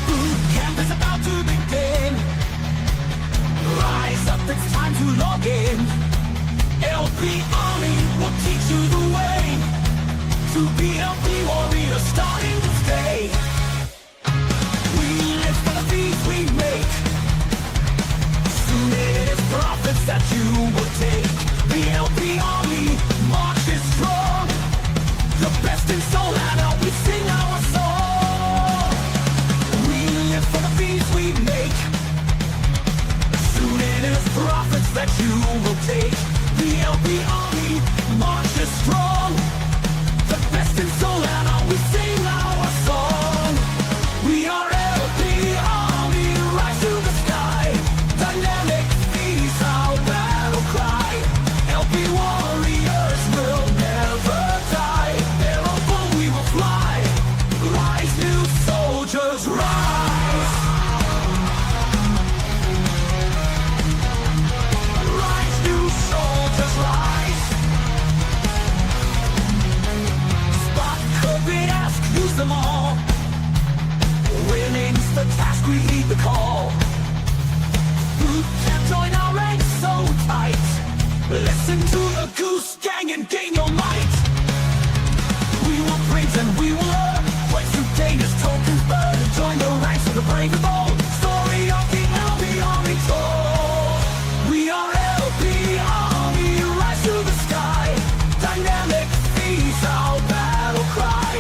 Bootcamp is about to begin. Rise up, it's time to log in. LP Army will teach you the way to be LP warrior starting today. We live for the fees we make. Soon it is profits that you will take. The LP Army marches strong. The best in soul and out we sing our song. We live for the fees we make. Soon it is profits that you will take. The LP Army marches strong. The best in soul and out we sing our song. We are LP Army, rise to the sky. Dynamic fees, our battle cry. LP warriors will never die. Thereupon we will fly. Rise, new soldiers, rise. Rise, new soldiers, rise. Spot, could ask, use them all. Winning's the task, we heed the call. Bootcamp, join our ranks so tight. Listen to the Goose Gang and gain your might. We will praise and we will learn. Break through dangers, tokens burn. Join the ranks of the brave and bold. Story of the LP Army told. We are LP Army, rise to the sky. Dynamic fees, our battle cry.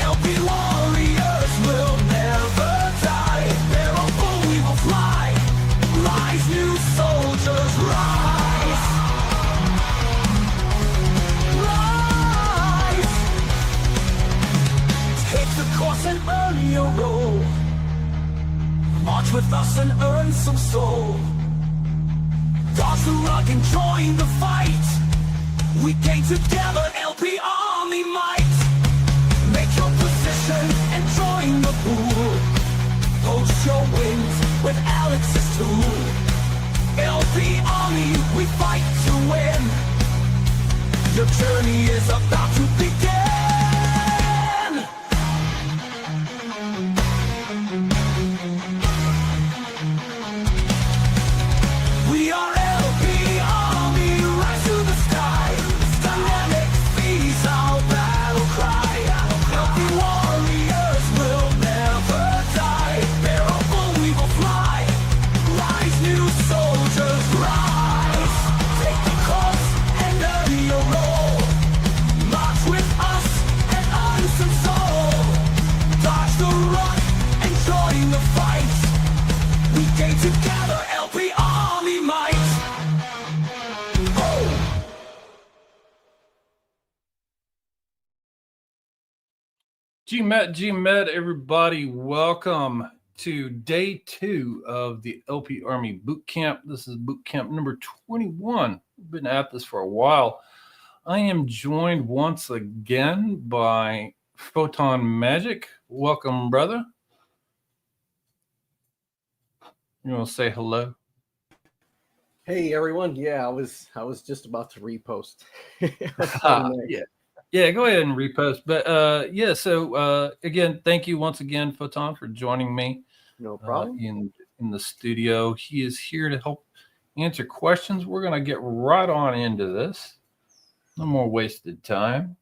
LP warriors will never die. Thereupon we will fly. Rise, new soldiers, rise. Rise. Take the course and earn your role. March with us and earn some soul. Dodge the rug and join the fight. We gain together LP Army might. Make your position and join the pool. Post your wins with Alex's tool. LP Army, we fight to win. Your journey is about to begin. We are LP Army, rise to the sky. Dynamic fees, our battle cry. LP warriors will never die. Thereupon we will fly. Rise, new soldiers, rise. Take the course and earn your role. March with us and earn some soul. Dodge the run and join the fight. We gain together LP Army might. Oh. GMet, everybody. Welcome to day 2 of the LP Army Bootcamp. This is Bootcamp number 21. We've been at this for a while. I am joined once again by Photon Magic. Welcome, brother. You want to say hello? Hey everyone! Yeah, I was just about to repost. Yeah, go ahead and repost. But yeah, so again, thank you once again, Photon, for joining me. No problem. In the studio. He is here to help answer questions. We're going to get right on into this. No more wasted time.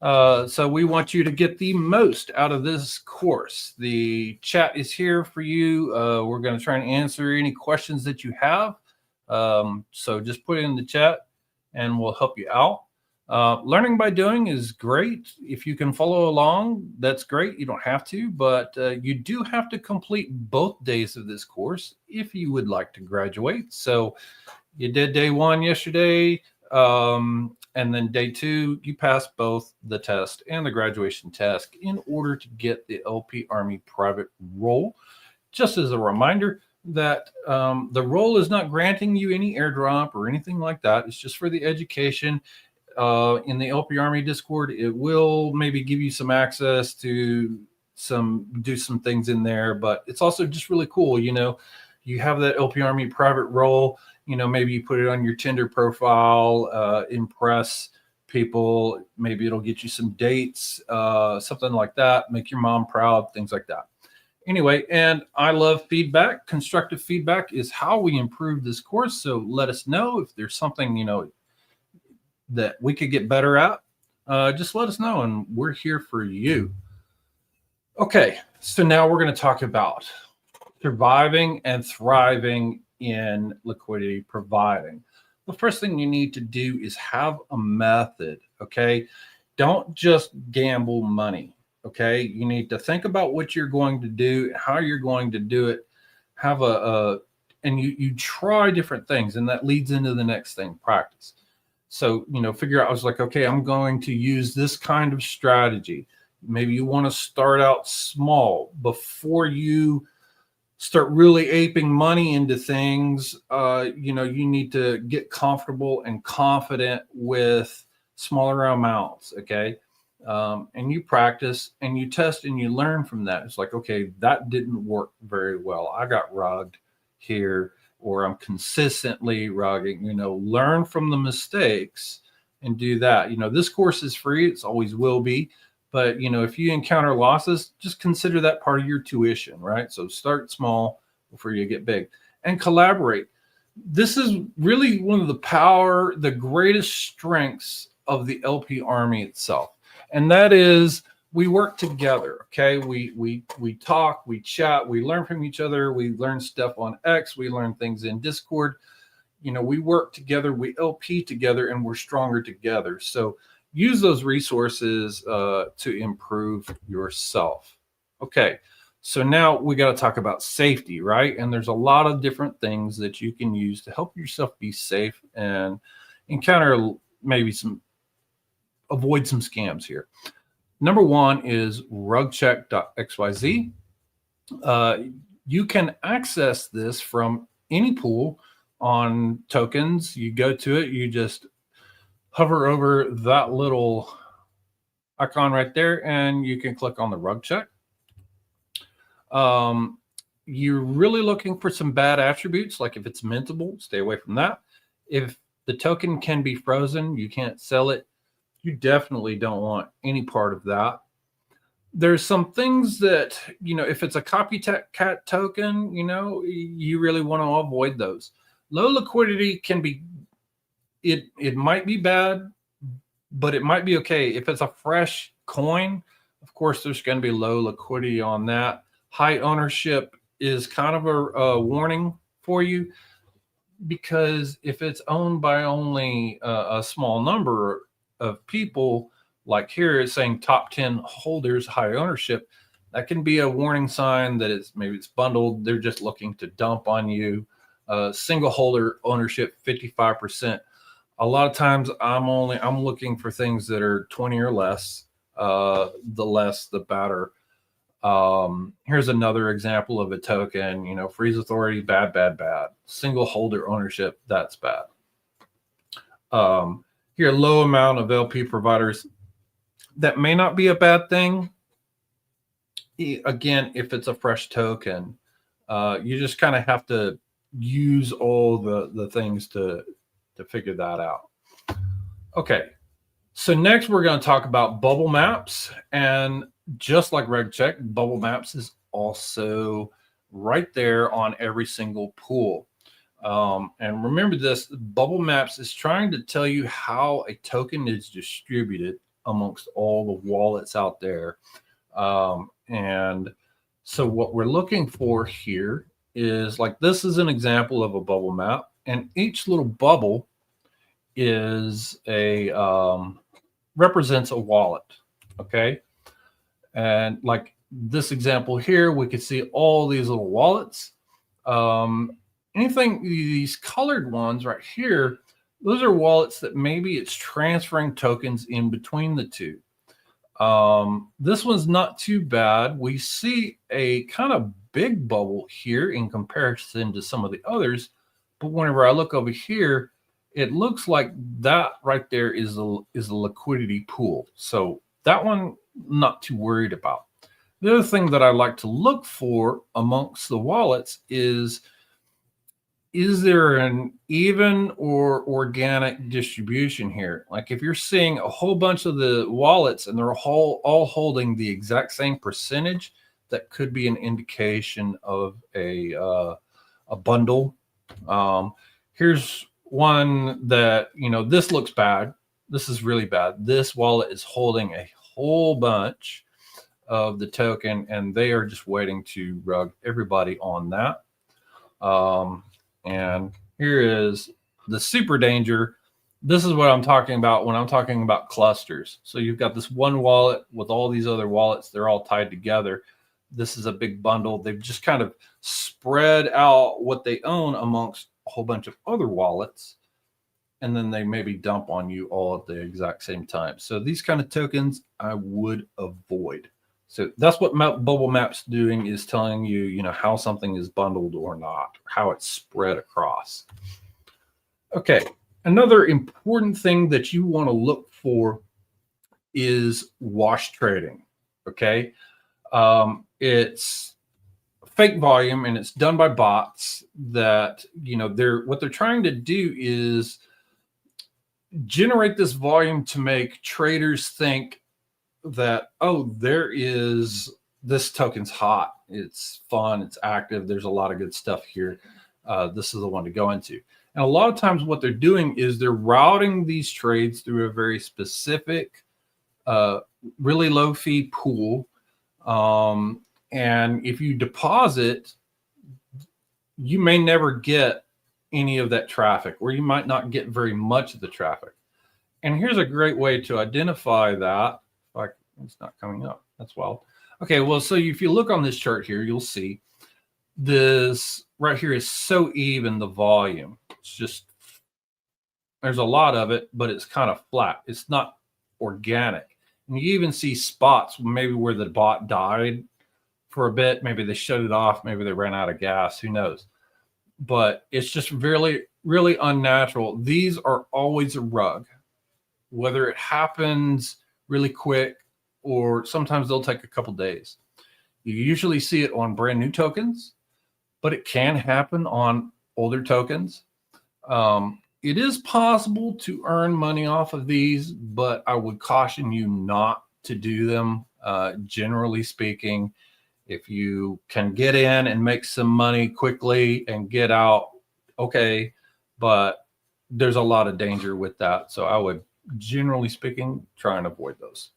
So we want you to get the most out of this course. The chat is here for you. We're going to try and answer any questions that you have. So just put it in the chat and we'll help you out. Learning by doing is great. If you can follow along, that's great. You don't have to, but you do have to complete both days of this course if you would like to graduate. So you did day 1 yesterday, and then day 2, you passed both the test and the graduation test in order to get the LP Army private role. Just as a reminder that the role is not granting you any airdrop or anything like that. It's just for the education. In the LP Army Discord, it will maybe give you some access to do some things in there, but it's also just really cool. You know, you have that LP Army private role. You know, maybe you put it on your Tinder profile, impress people. Maybe it'll get you some dates, something like that. Make your mom proud, things like that. Anyway, and I love feedback. Constructive feedback is how we improve this course. So let us know if there's something, you know, that we could get better at. Just let us know, and we're here for you. Okay, so now we're going to talk about surviving and thriving in liquidity providing. The first thing you need to do is have a method, okay? Don't just gamble money, okay? You need to think about what you're going to do, how you're going to do it, have and you try different things, and that leads into the next thing, practice. So, you know, figure out, I was like, okay, I'm going to use this kind of strategy. Maybe you want to start out small before you start really aping money into things. You know, you need to get comfortable and confident with smaller amounts, okay? And you practice and you test and you learn from that. It's like, okay, that didn't work very well. I got rugged here, or I'm consistently rugging. You know, learn from the mistakes and do that. You know, this course is free. It's always will be. But, you know, if you encounter losses, just consider that part of your tuition, right? So start small before you get big, and collaborate. This is really one of the greatest strengths of the LP Army itself. And that is, we work together, okay? We talk, we chat, we learn from each other. We learn stuff on X. We learn things in Discord. You know, we work together, we LP together, and we're stronger together. So use those resources to improve yourself. Okay, so now we got to talk about safety, right? And there's a lot of different things that you can use to help yourself be safe and encounter maybe avoid some scams here. Number 1 is rugcheck.xyz. You can access this from any pool on tokens. You go to it, you just hover over that little icon right there, and you can click on the rug check. You're really looking for some bad attributes, like if it's mintable, stay away from that. If the token can be frozen, you can't sell it, you definitely don't want any part of that. There's some things that, you know, if it's a copycat token, you know, you really want to avoid those. Low liquidity can be, it might be bad, but it might be okay. If it's a fresh coin, of course, there's going to be low liquidity on that. High ownership is kind of a warning for you, because if it's owned by only a small number of people, like here it's saying top 10 holders, high ownership, that can be a warning sign that maybe it's bundled. They're just looking to dump on you. Single holder ownership, 55%. A lot of times I'm looking for things that are 20 or less. The less, the better. Here's another example of a token, you know, freeze authority, bad, bad, bad. Single holder ownership, that's bad. Here, low amount of LP providers. That may not be a bad thing. Again, if it's a fresh token, you just kind of have to use all the things to figure that out. Okay, so next we're going to talk about bubble maps, and just like RegCheck, bubble maps is also right there on every single pool. And remember this, Bubble Maps is trying to tell you how a token is distributed amongst all the wallets out there. And so what we're looking for here is, like, this is an example of a bubble map, and each little bubble is a represents a wallet. Okay. And like this example here, we could see all these little wallets. Anything, these colored ones right here, those are wallets that maybe it's transferring tokens in between the two. This one's not too bad. We see a kind of big bubble here in comparison to some of the others, but whenever I look over here, it looks like that right there is a liquidity pool. So that one, not too worried about. The other thing that I like to look for amongst the wallets is there an even or organic distribution here? Like if you're seeing a whole bunch of the wallets and they're all holding the exact same percentage, that could be an indication of a bundle. Here's one that, this looks bad. This is really bad. This wallet is holding a whole bunch of the token, and they are just waiting to rug everybody on that. And here is the super danger. This is what I'm talking about when I'm talking about clusters. So you've got this one wallet with all these other wallets. They're all tied together. This is a big bundle. They've just kind of spread out what they own amongst a whole bunch of other wallets, and then they maybe dump on you all at the exact same time. So these kind of tokens I would avoid. So that's what Bubble Map's doing, is telling you, how something is bundled or not, how it's spread across. Okay, another important thing that you want to look for is wash trading. Okay, it's fake volume, and it's done by bots that, what they're trying to do is generate this volume to make traders think that, oh, this token's hot, it's fun, it's active, there's a lot of good stuff here, this is the one to go into. And a lot of times what they're doing is they're routing these trades through a very specific really low fee pool, and if you deposit, you may never get any of that traffic, or you might not get very much of the traffic. And here's a great way to identify that. Like, it's not coming up. That's wild. Okay, well, so if you look on this chart here, you'll see this right here is so even, the volume. It's just, there's a lot of it, but it's kind of flat. It's not organic. And you even see spots maybe where the bot died for a bit. Maybe they shut it off. Maybe they ran out of gas. Who knows? But it's just really, really unnatural. These are always a rug, whether it happens really quick or sometimes they'll take a couple days. You usually see it on brand new tokens, but it can happen on older tokens. It is possible to earn money off of these, but I would caution you not to do them. Generally speaking, if you can get in and make some money quickly and get out, okay, but there's a lot of danger with that. So I would, generally speaking, try and avoid those.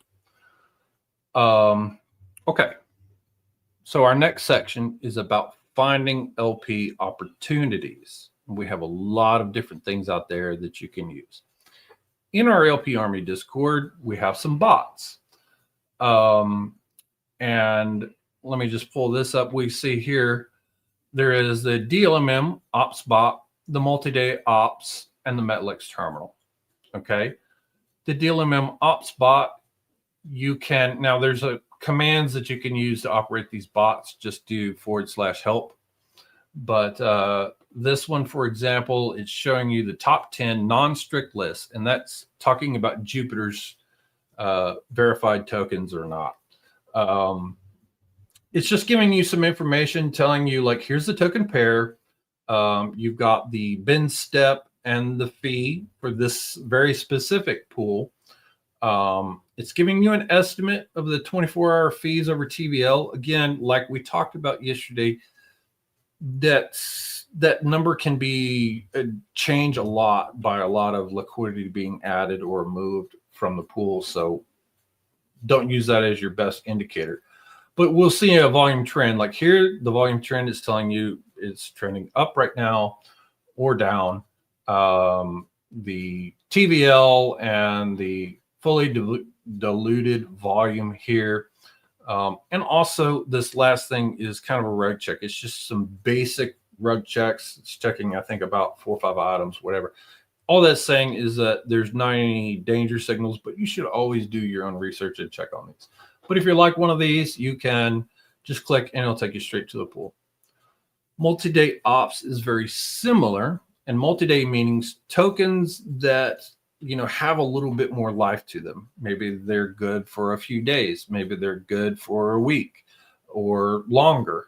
Okay, so our next section is about finding LP opportunities. We have a lot of different things out there that you can use. In our LP Army Discord, we have some bots. And let me just pull this up. We see here, there is the DLMM Ops bot, the multi-day ops, and the Metlix terminal. Okay. The DLMM Ops bot, you can, now there's commands that you can use to operate these bots. Just do /help. But this one, for example, it's showing you the top 10 non-strict lists, and that's talking about Jupiter's verified tokens or not. It's just giving you some information, telling you, like, here's the token pair. You've got the bin step and the fee for this very specific pool. It's giving you an estimate of the 24-hour fees over TVL. Again, like we talked about yesterday, that number can be change a lot by a lot of liquidity being added or moved from the pool. So don't use that as your best indicator. But we'll see a volume trend. Like here, the volume trend is telling you it's trending up right now or down. The TVL and the fully diluted volume here. And also this last thing is kind of a rug check. It's just some basic rug checks. It's checking, I think, about 4 or 5 items, whatever. All that's saying is that there's not any danger signals, but you should always do your own research and check on these. But if you're like one of these, you can just click and it'll take you straight to the pool. Multi-day ops is very similar, and multi-day means tokens that have a little bit more life to them. Maybe they're good for a few days, maybe they're good for a week or longer.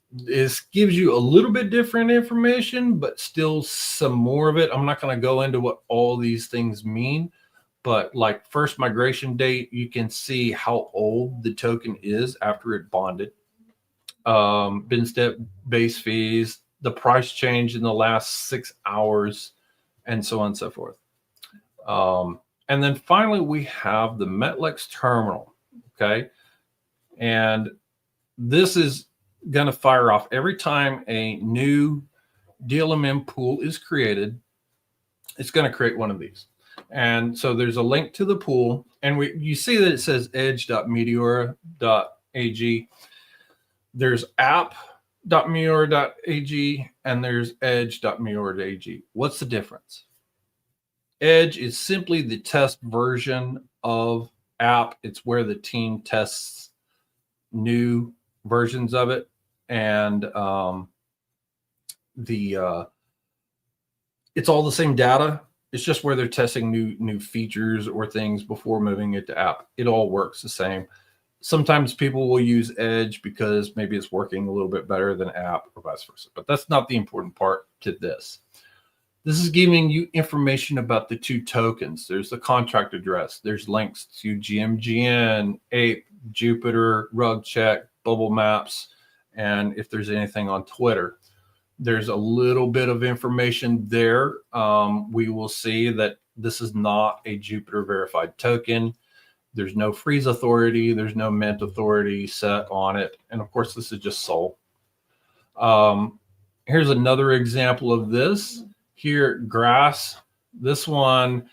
This gives you a little bit different information, but still some more of it. I'm not going to go into what all these things mean, but like first migration date, you can see how old the token is after it bonded. Bin step base fees, the price change in the last 6 hours, and so on and so forth. And then finally, we have the Metlex terminal. Okay. And this is going to fire off every time a new DLMM pool is created. It's going to create one of these. And so there's a link to the pool, and you see that it says edge.meteora.ag. There's app.meteora.ag, and there's edge.meteora.ag. What's the difference? Edge is simply the test version of app. It's where the team tests new versions of it, and it's all the same data. It's just where they're testing new features or things before moving it to app. It all works the same. Sometimes people will use Edge because maybe it's working a little bit better than app or vice versa, but that's not the important part to this. This is giving you information about the two tokens. There's the contract address. There's links to GMGN, Ape, Jupiter, RugCheck, Bubble Maps, and if there's anything on Twitter. There's a little bit of information there. We will see that this is not a Jupiter verified token. There's no freeze authority. There's no mint authority set on it. And of course, this is just Sol. Here's another example of this. Here, grass. This one,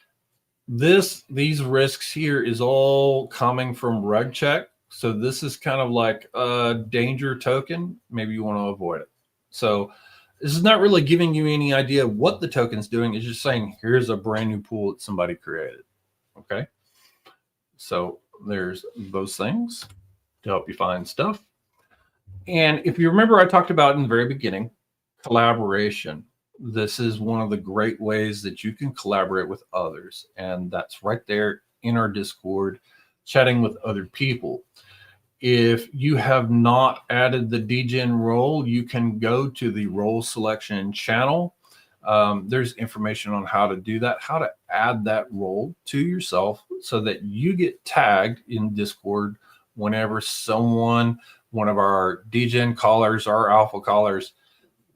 these risks here is all coming from RugCheck. So this is kind of like a danger token. Maybe you want to avoid it. So this is not really giving you any idea of what the token's doing. It's just saying, here's a brand new pool that somebody created. Okay. So there's those things to help you find stuff. And if you remember, I talked about in the very beginning, collaboration. This is one of the great ways that you can collaborate with others. And that's right there in our Discord, chatting with other people. If you have not added the DGen role, you can go to the role selection channel. There's information on how to do that, how to add that role to yourself so that you get tagged in Discord whenever one of our DGen callers, our alpha callers,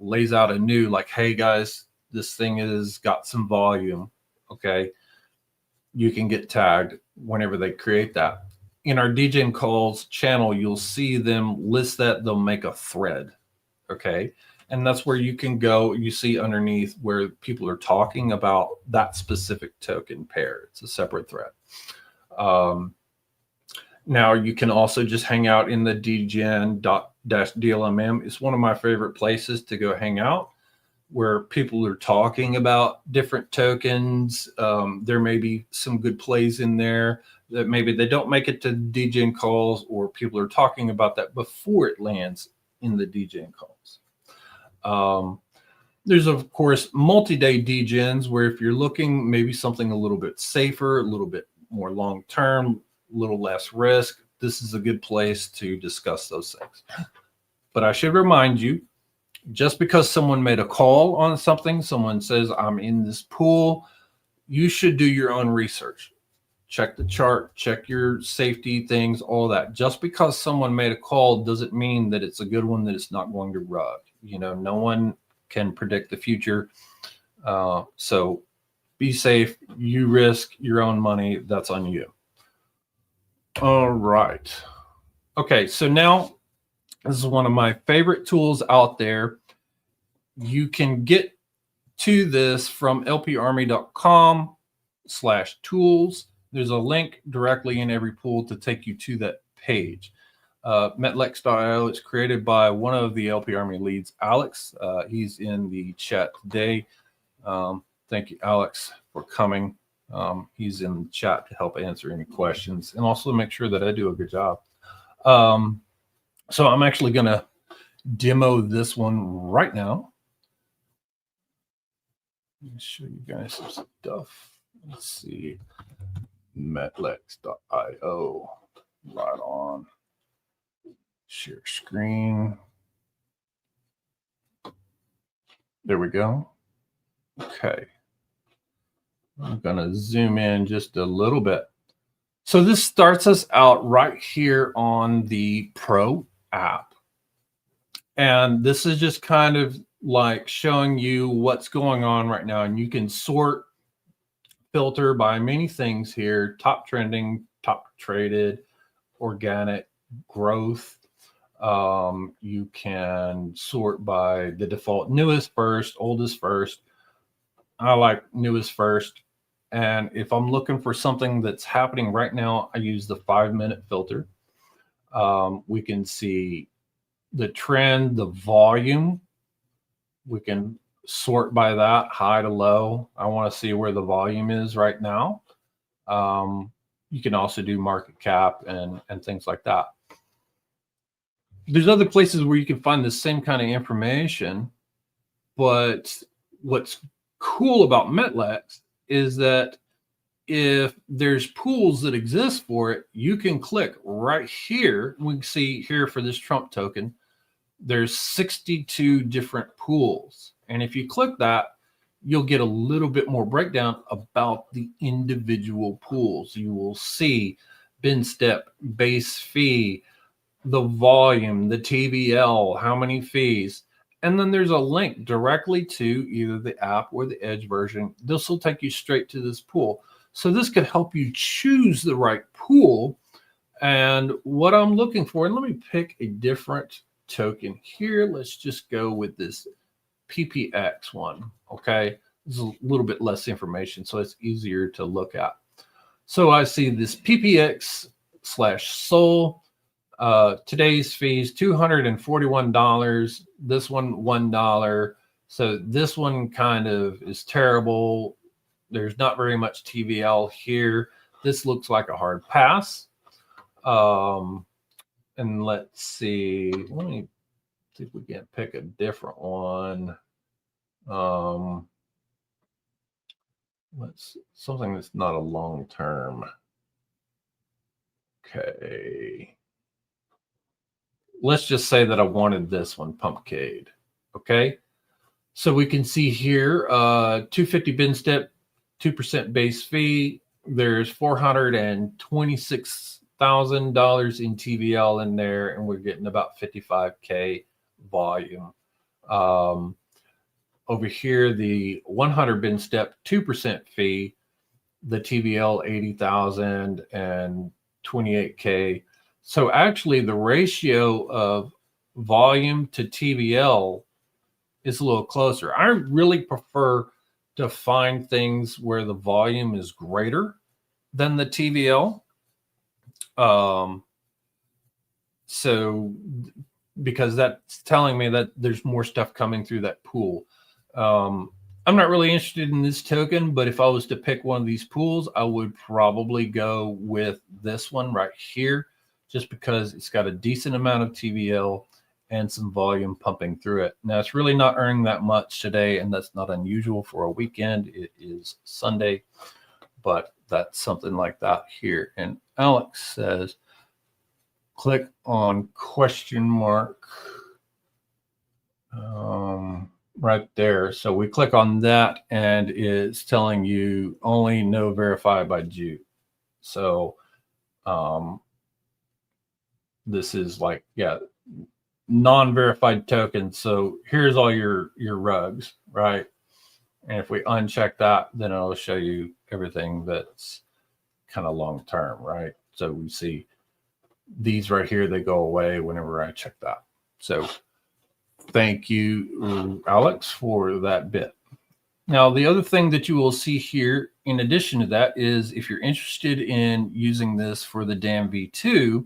lays out a new, like, hey guys, this thing has got some volume. Okay. You can get tagged whenever they create that. In our DGen calls channel, you'll see them list that. They'll make a thread. Okay. And that's where you can go. You see underneath where people are talking about that specific token pair. It's a separate thread. Now you can also just hang out in the dgen.-dlmm. It's one of my favorite places to go hang out, where people are talking about different tokens. There may be some good plays in there that maybe they don't make it to DGen calls, or people are talking about that before it lands in the DGen calls. There's, of course, multi-day DGens, where if you're looking maybe something a little bit safer, a little bit more long-term, a little less risk, this is a good place to discuss those things. But I should remind you, just because someone made a call on something, someone says, I'm in this pool, you should do your own research. check the chart, check your safety things, all that. Just because someone made a call doesn't mean that it's a good one, that it's not going to rug. You know, no one can predict the future. So be safe. You risk your own money. That's on you. All right. Okay, so now this is one of my favorite tools out there. You can get to this from lparmy.com/tools. There's a link directly in every pool to take you to that page. Metlex.io is created by one of the LP Army leads, Alex. He's in the chat today. Thank you, Alex, for coming. He's in the chat to help answer any questions and also make sure that I do a good job. So I'm actually going to demo this one right now. Let me show you guys some stuff. Let's see. Metlex.io. Right on. Share screen. There we go. Okay. I'm going to zoom in just a little bit. So this starts us out right here on the Pro app. And this is just kind of like showing you what's going on right now. And you can sort, filter by many things here: top trending, top traded, organic, growth. You can sort by the default newest first, oldest first. I like newest first. And if I'm looking for something that's happening right now, I use the 5-minute filter. We can see the trend, the volume. We can sort by that, high to low. I want to see where the volume is right now. You can also do market cap and things like that. There's other places where you can find the same kind of information, but what's cool about Metlex is that if there's pools that exist for it, you can click right here. We can see here for this Trump token, there's 62 different pools. And if you click that, you'll get a little bit more breakdown about the individual pools. You will see bin step, base fee, the volume, the TVL, how many fees. And then there's a link directly to either the app or the Edge version. This will take you straight to this pool. So this could help you choose the right pool. And what I'm looking for, and let me pick a different token here. Let's just go with this PPX one. Okay, this is a little bit less information, so it's easier to look at. So I see this PPX/Sol. Today's fees $241. This one $1. So this one kind of is terrible. There's not very much TVL here. This looks like a hard pass. And let's see. Let me see if we can pick a different one. Something that's not a long term. Okay. Let's just say that I wanted this one, Pumpcade. Okay. So we can see here, 250 bin step, 2% base fee. There's $426,000 in TVL in there, and we're getting about 55K volume. Over here, the 100 bin step, 2% fee, the TVL 80,000 and 28K. So actually the ratio of volume to TVL is a little closer. I really prefer to find things where the volume is greater than the TVL. So because that's telling me that there's more stuff coming through that pool. I'm not really interested in this token, but if I was to pick one of these pools, I would probably go with this one right here, just because it's got a decent amount of TVL and some volume pumping through it. Now, it's really not earning that much today, and that's not unusual for a weekend. It is Sunday, but that's something like that here. And Alex says, click on question mark right there. So we click on that, and it's telling you only no verify by June. So this is like, yeah, non-verified token. So here's all your rugs, right? And if we uncheck that, then it'll show you everything that's kind of long term, right? So we see these right here, they go away whenever I check that. So thank you, Alex, for that bit. Now, the other thing that you will see here, in addition to that, is if you're interested in using this for the DAM V2,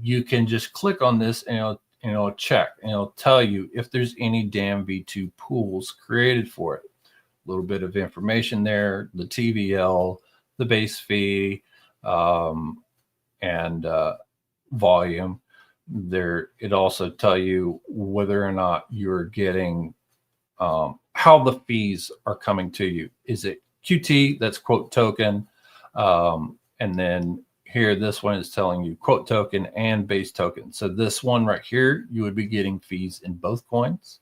you can just click on this and it'll check and it'll tell you if there's any DAM V2 pools created for it. A little bit of information there, the TVL, the base fee, and volume. There, it also tell you whether or not you're getting how the fees are coming to you. Is it QT, that's quote token, and then here this one is telling you quote token and base token. So this one right here, you would be getting fees in both coins,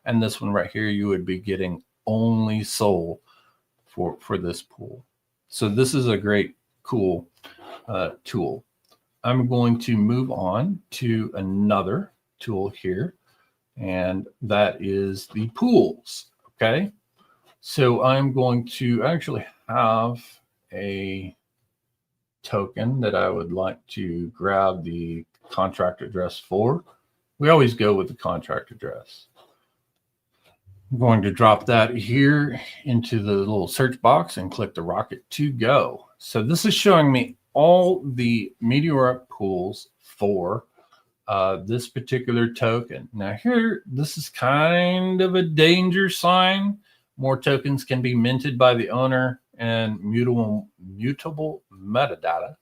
and this one right here, you would be getting only SOL for this pool. So this is a great, cool tool. I'm going to move on to another tool here, and that is the pools. Okay, so I'm going to actually have a token that I would like to grab the contract address for. We always go with the contract address. I'm going to drop that here into the little search box and click the rocket to go. So this is showing me all the Meteora pools for this particular token. Now here, this is kind of a danger sign. More tokens can be minted by the owner, and mutable metadata.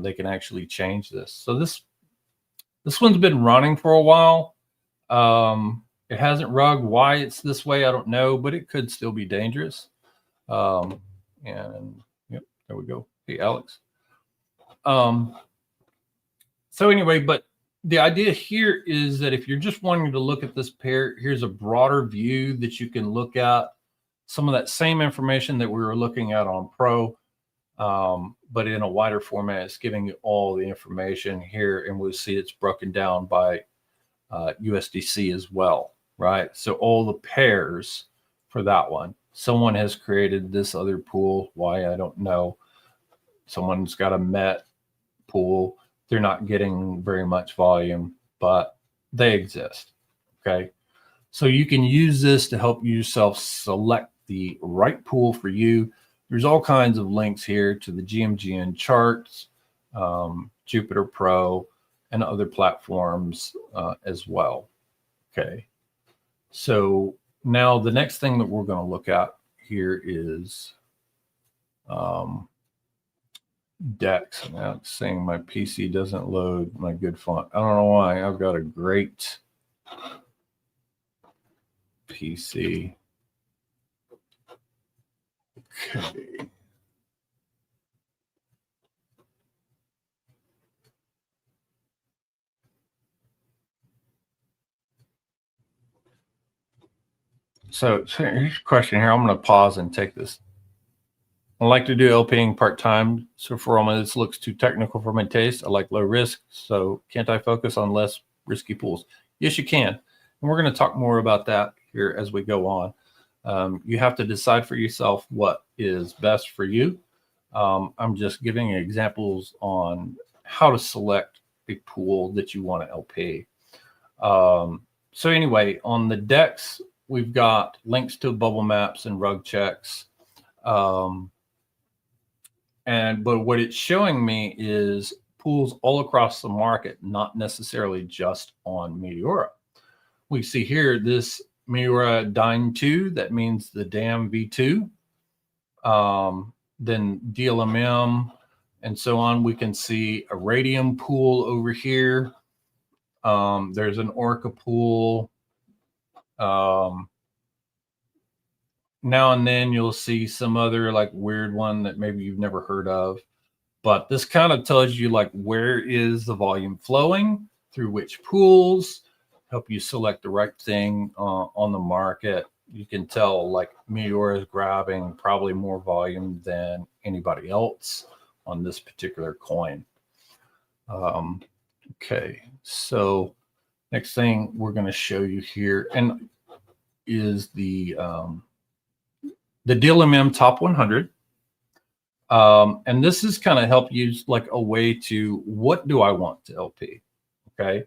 They can actually change this. So this one's been running for a while. It hasn't rugged. Why it's this way, I don't know, but it could still be dangerous. And yep, there we go. Hey, Alex. So anyway, but the idea here is that if you're just wanting to look at this pair, here's a broader view that you can look at some of that same information that we were looking at on Pro, but in a wider format. It's giving you all the information here, and we'll see it's broken down by USDC as well, right? So all the pairs for that one. Someone has created this other pool. Why, I don't know. Someone's got a MET pool. They're not getting very much volume, but they exist. Okay. So you can use this to help yourself select the right pool for you. There's all kinds of links here to the GMGN charts, Jupiter Pro, and other platforms as well. Okay. So now the next thing that we're going to look at here is Dex. Now it's saying my PC doesn't load my good font. I don't know why. I've got a great PC. Okay. So here's a question here. I'm going to pause and take this. I like to do LPing part-time, so for all my this looks too technical for my taste. I like low risk, so can't I focus on less risky pools? Yes, you can. And we're going to talk more about that here as we go on. You have to decide for yourself what is best for you. I'm just giving examples on how to select a pool that you want to LP. So anyway, on the DEX, we've got links to bubble maps and rug checks. But what it's showing me is pools all across the market, not necessarily just on Meteora. We see here this Meteora Dyn 2, that means the DAM V2. Then DLMM and so on. We can see a Radium pool over here. There's an Orca pool. Now and then you'll see some other like weird one that maybe you've never heard of, but this kind of tells you like where is the volume flowing through which pools, help you select the right thing on the market. You can tell like Meteora is grabbing probably more volume than anybody else on this particular coin. Okay, so next thing we're going to show you here and is the DLMM Top 100. And this is kind of help you like a way to what do I want to LP? Okay.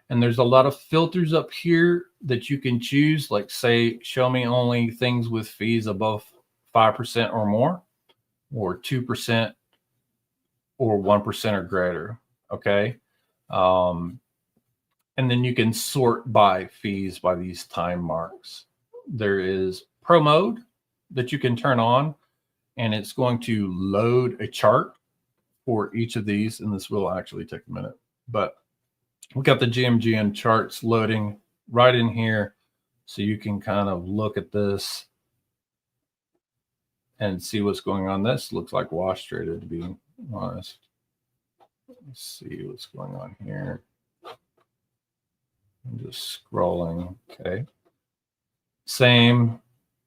And there's a lot of filters up here that you can choose, like say, show me only things with fees above 5% or more, or 2%, or 1% or greater. Okay. And then you can sort by fees by these time marks. There is Pro Mode that you can turn on, and it's going to load a chart for each of these. And this will actually take a minute, but we've got the GMGN charts loading right in here. So you can kind of look at this and see what's going on. This looks like wash traded, to be honest. Let's see what's going on here. I'm just scrolling. Okay. Same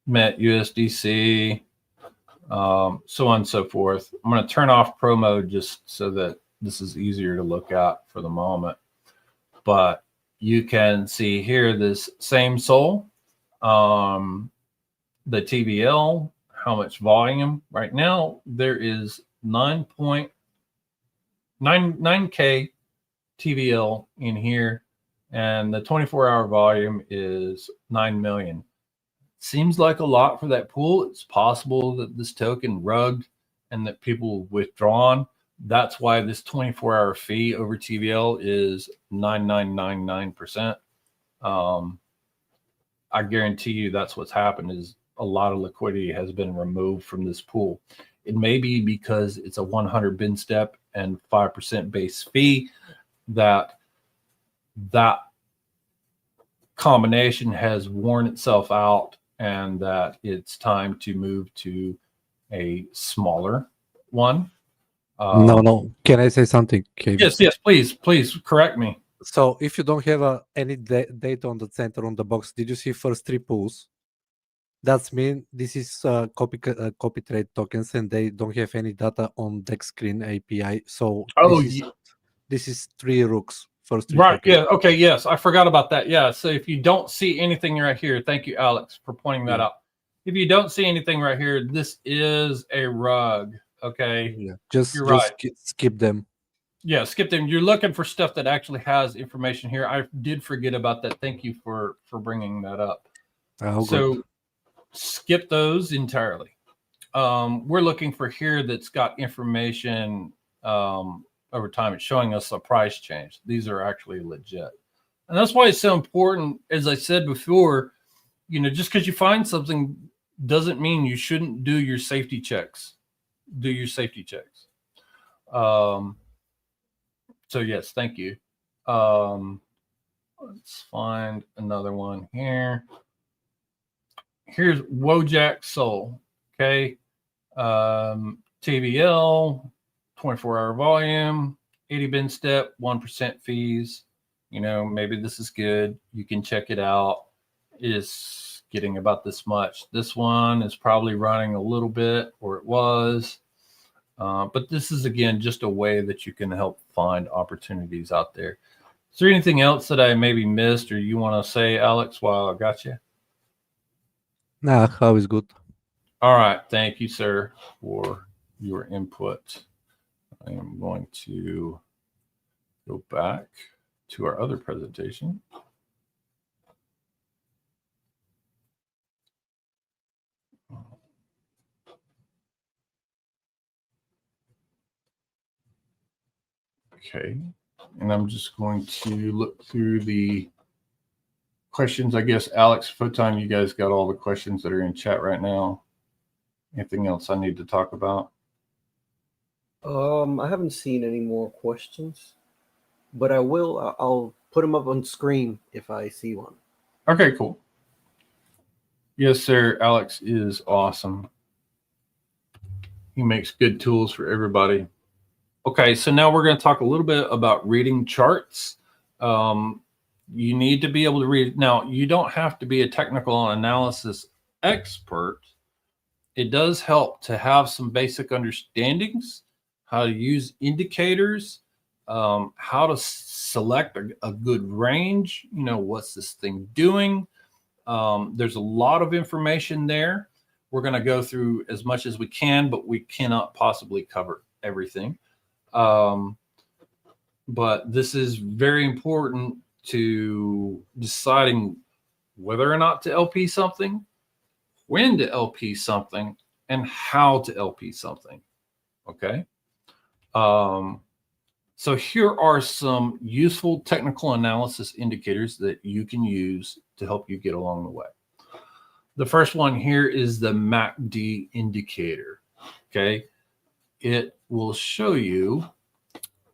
Met USDC, so on and so forth. I'm going to turn off Pro Mode just so that this is easier to look at for the moment. But you can see here this same Sol, the TVL, how much volume. Right now, there is 9.99K TVL in here, and the 24-hour volume is 9 million. Seems like a lot for that pool. It's possible that this token rugged and that people withdrawn. That's why this 24-hour fee over TVL is 9999%. I guarantee you that's what's happened is a lot of liquidity has been removed from this pool. It may be because it's a 100 bin step and 5% base fee that combination has worn itself out, and that it's time to move to a smaller one. No. Can I say something, KB? Yes, please correct me. So if you don't have any data on the center on the box, did you see first three pools? That's mean this is copy trade tokens, and they don't have any data on DEX screen API. So this is three rooks. First three right. tokens. Yeah. Okay. Yes. I forgot about that. Yeah. So if you don't see anything right here, thank you, Alex, for pointing that out. If you don't see anything right here, this is a rug. Okay. Yeah. Just right. Skip them. Yeah. Skip them. You're looking for stuff that actually has information here. I did forget about that. Thank you for bringing that up. So good. Skip those entirely. We're looking for here that's got information, over time. It's showing us a price change. These are actually legit. And that's why it's so important. As I said before, just because you find something doesn't mean you shouldn't do your safety checks. Do your safety checks. So yes, thank you. Let's find another one here. Here's Wojak Sol. Okay. TVL. 24-hour volume, 80 bin step, 1% fees. Maybe this is good. You can check it out. It is getting about this much. This one is probably running a little bit, or it was. But this is, again, just a way that you can help find opportunities out there. Is there anything else that I maybe missed or you want to say, Alex, while I got you? Nah, how is good. All right. Thank you, sir, for your input. I am going to go back to our other presentation. Okay, and I'm just going to look through the questions. I guess, Alex, Photon, you guys got all the questions that are in chat right now. Anything else I need to talk about? I haven't seen any more questions, but I'll put them up on screen if I see one. Okay, cool. Yes, sir. Alex is awesome. He makes good tools for everybody. Okay, so now we're going to talk a little bit about reading charts. You need to be able to read it. Now, you don't have to be a technical analysis expert. It does help to have some basic understandings, how to use indicators, how to select a good range. You know, what's this thing doing? There's a lot of information there. We're going to go through as much as we can, but we cannot possibly cover everything. But this is very important to deciding whether or not to LP something, when to LP something, and how to LP something. Okay. So here are some useful technical analysis indicators that you can use to help you get along the way. The first one here is the MACD indicator. Okay. It will show you,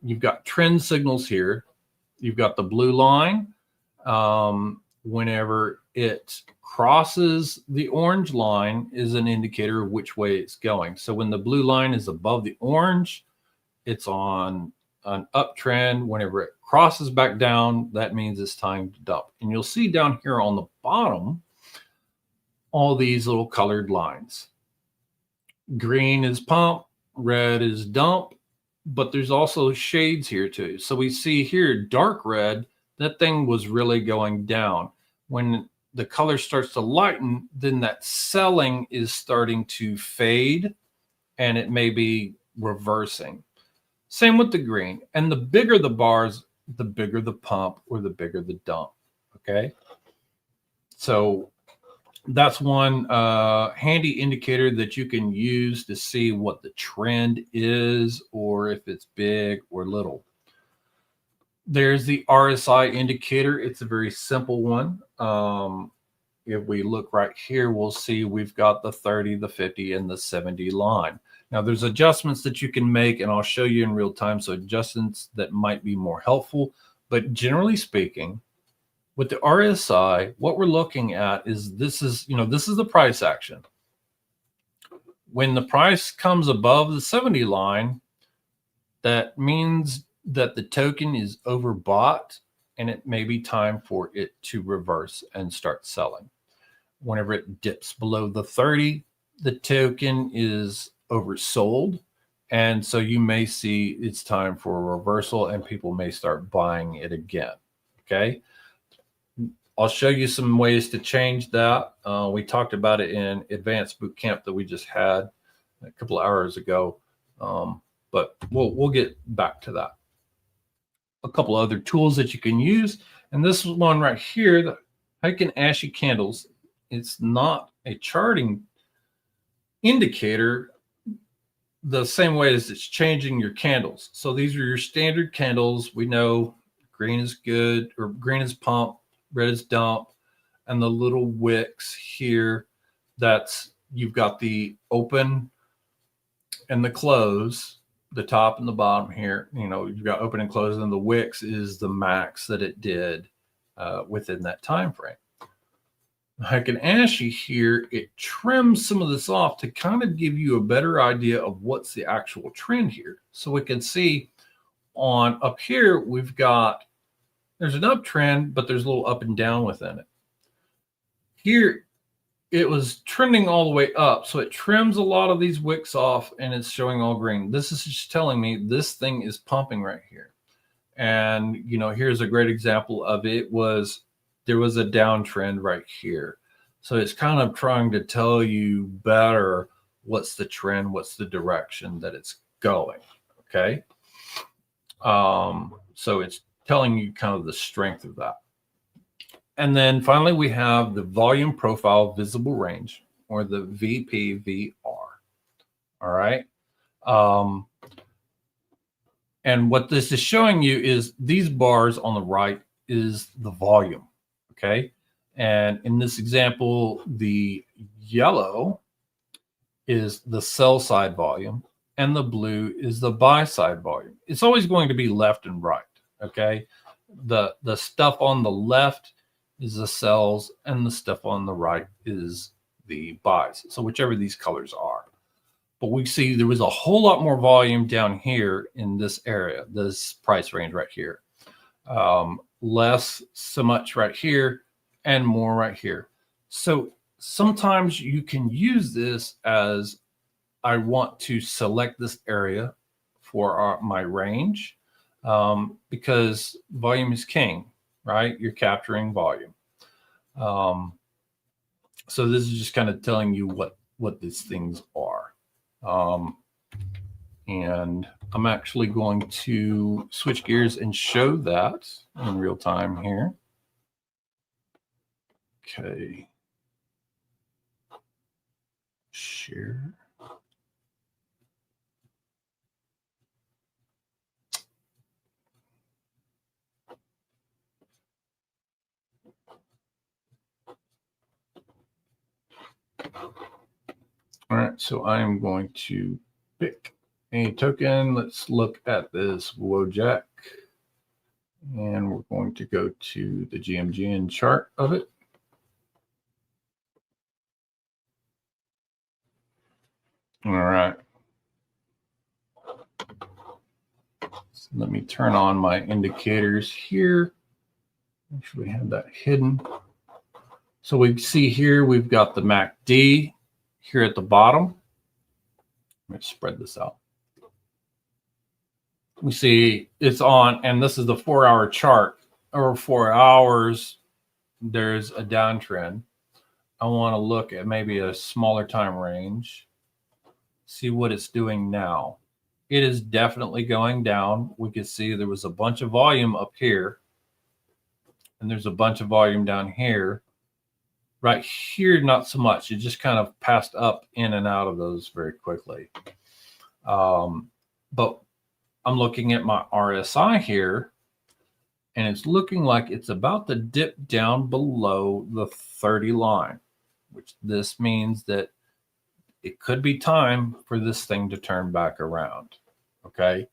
you've got trend signals here. You've got the blue line. Whenever it crosses the orange line is an indicator of which way it's going. So when the blue line is above the orange, it's on an uptrend. Whenever it crosses back down, that means it's time to dump. And you'll see down here on the bottom, all these little colored lines. Green is pump, red is dump, but there's also shades here too. So we see here dark red, that thing was really going down. When the color starts to lighten, then that selling is starting to fade and it may be reversing. Same with the green. And the bigger the bars, the bigger the pump or the bigger the dump. Okay. So that's one handy indicator that you can use to see what the trend is or if it's big or little. There's the RSI indicator. It's a very simple one. If we look right here, we'll see we've got the 30, the 50, and the 70 line. Now, there's adjustments that you can make, and I'll show you in real time, so adjustments that might be more helpful. But generally speaking, with the RSI, what we're looking at is this is the price action. When the price comes above the 70 line, that means that the token is overbought and it may be time for it to reverse and start selling. Whenever it dips below the 30, the token is oversold. And so you may see it's time for a reversal and people may start buying it again. Okay. I'll show you some ways to change that. We talked about it in advanced boot camp that we just had a couple of hours ago. But we'll get back to that. A couple other tools that you can use. And this one right here, the Heiken Ashy candles. It's not a charting indicator the same way as it's changing your candles. So these are your standard candles. We know green is good, or green is pump, red is dump, and the little wicks here, that's, you've got the open and the close, the top and the bottom here, you've got open and close, and the wicks is the max that it did within that time frame. Heiken Ashy here, it trims some of this off to kind of give you a better idea of what's the actual trend here. So we can see on up here, there's an uptrend, but there's a little up and down within it. Here, it was trending all the way up. So it trims a lot of these wicks off and it's showing all green. This is just telling me this thing is pumping right here. And, here's a great example of it. There was a downtrend right here. So it's kind of trying to tell you better what's the trend, what's the direction that it's going. Okay. So it's telling you kind of the strength of that. And then finally, we have the volume profile visible range, or the VPVR. All right. And what this is showing you is these bars on the right is the volume. Okay. And in this example, the yellow is the sell side volume and the blue is the buy side volume. It's always going to be left and right. Okay. The stuff on the left is the sells and the stuff on the right is the buys. So whichever these colors are. But we see there was a whole lot more volume down here in this area, this price range right here. less so much right here, and more right here. So sometimes you can use this as I want to select this area for my range, because volume is king, right? You're capturing volume. So this is just kind of telling you what these things are. And I'm actually going to switch gears and show that in real time here. Okay. Share. All right, so I am going to pick a token. Let's look at this Wojak. And we're going to go to the GMGN chart of it. All right. So let me turn on my indicators here. Actually have that hidden. So we see here, we've got the MACD here at the bottom. Let me spread this out. We see it's on, and this is the 4-hour chart. Over 4 hours, there's a downtrend. I want to look at maybe a smaller time range, see what it's doing now. It is definitely going down. We can see there was a bunch of volume up here, and there's a bunch of volume down here. Right here, not so much. It just kind of passed up in and out of those very quickly. But I'm looking at my RSI here, and it's looking like it's about to dip down below the 30 line, which this means that it could be time for this thing to turn back around. Okay.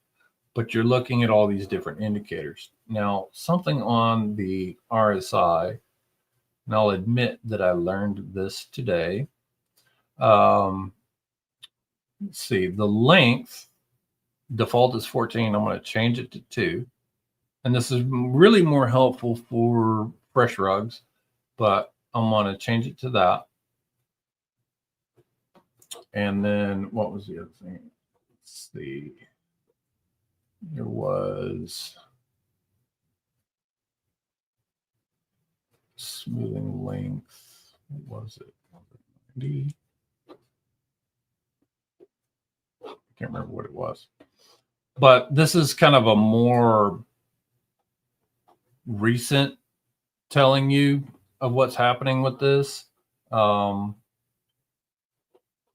But you're looking at all these different indicators. Now, something on the RSI, and I'll admit that I learned this today. Let's see, the length default is 14. I'm going to change it to 2. And this is really more helpful for fresh rugs, but I'm going to change it to that. And then what was the other thing? Let's see. There was smoothing length. What was it? 90. I can't remember what it was. But this is kind of a more recent telling you of what's happening with this. You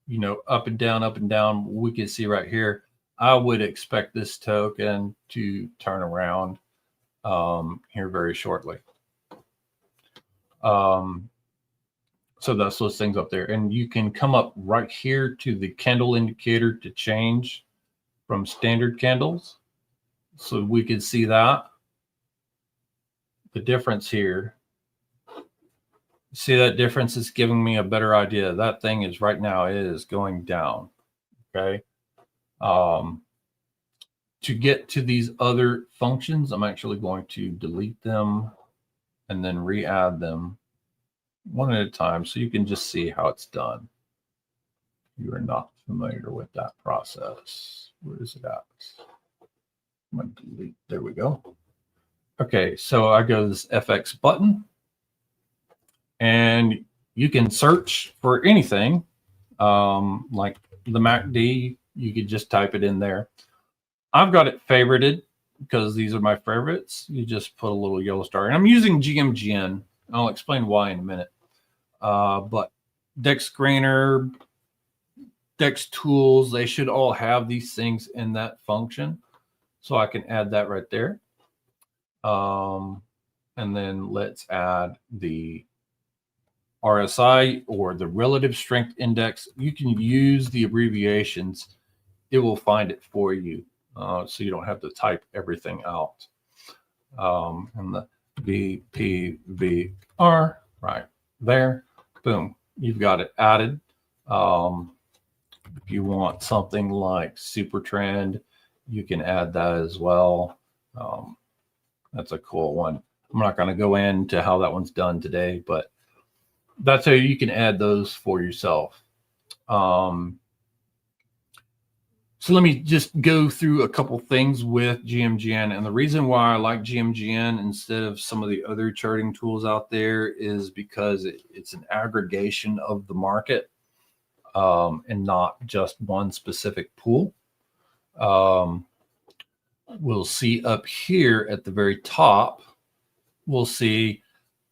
know, up and down. We can see right here. I would expect this token to turn around here very shortly. So that's those things up there. And you can come up right here to the candle indicator to change from standard candles. So we can see that. The difference here. See that difference is giving me a better idea. That thing is right now, it is going down. Okay. To get to these other functions, I'm actually going to delete them and then re-add them one at a time so you can just see how it's done. You are not familiar with that process. Where is it at? I'm going to delete. There we go. Okay, so I go to this FX button, and you can search for anything like the MACD. You could just type it in there. I've got it favorited because these are my favorites. You just put a little yellow star. And I'm using GMGN. I'll explain why in a minute. But Dex Screener, Dex Tools, they should all have these things in that function. So I can add that right there. And then let's add the RSI or the relative strength index. You can use the abbreviations. It will find it for you. So you don't have to type everything out. And the VPVR right there. Boom. You've got it added. If you want something like super trend, you can add that as well. That's a cool one. I'm not going to go into how that one's done today, but that's how you can add those for yourself. So let me just go through a couple things with GMGN. And the reason why I like GMGN instead of some of the other charting tools out there is because it's an aggregation of the market and not just one specific pool. We'll see up here at the very top, we'll see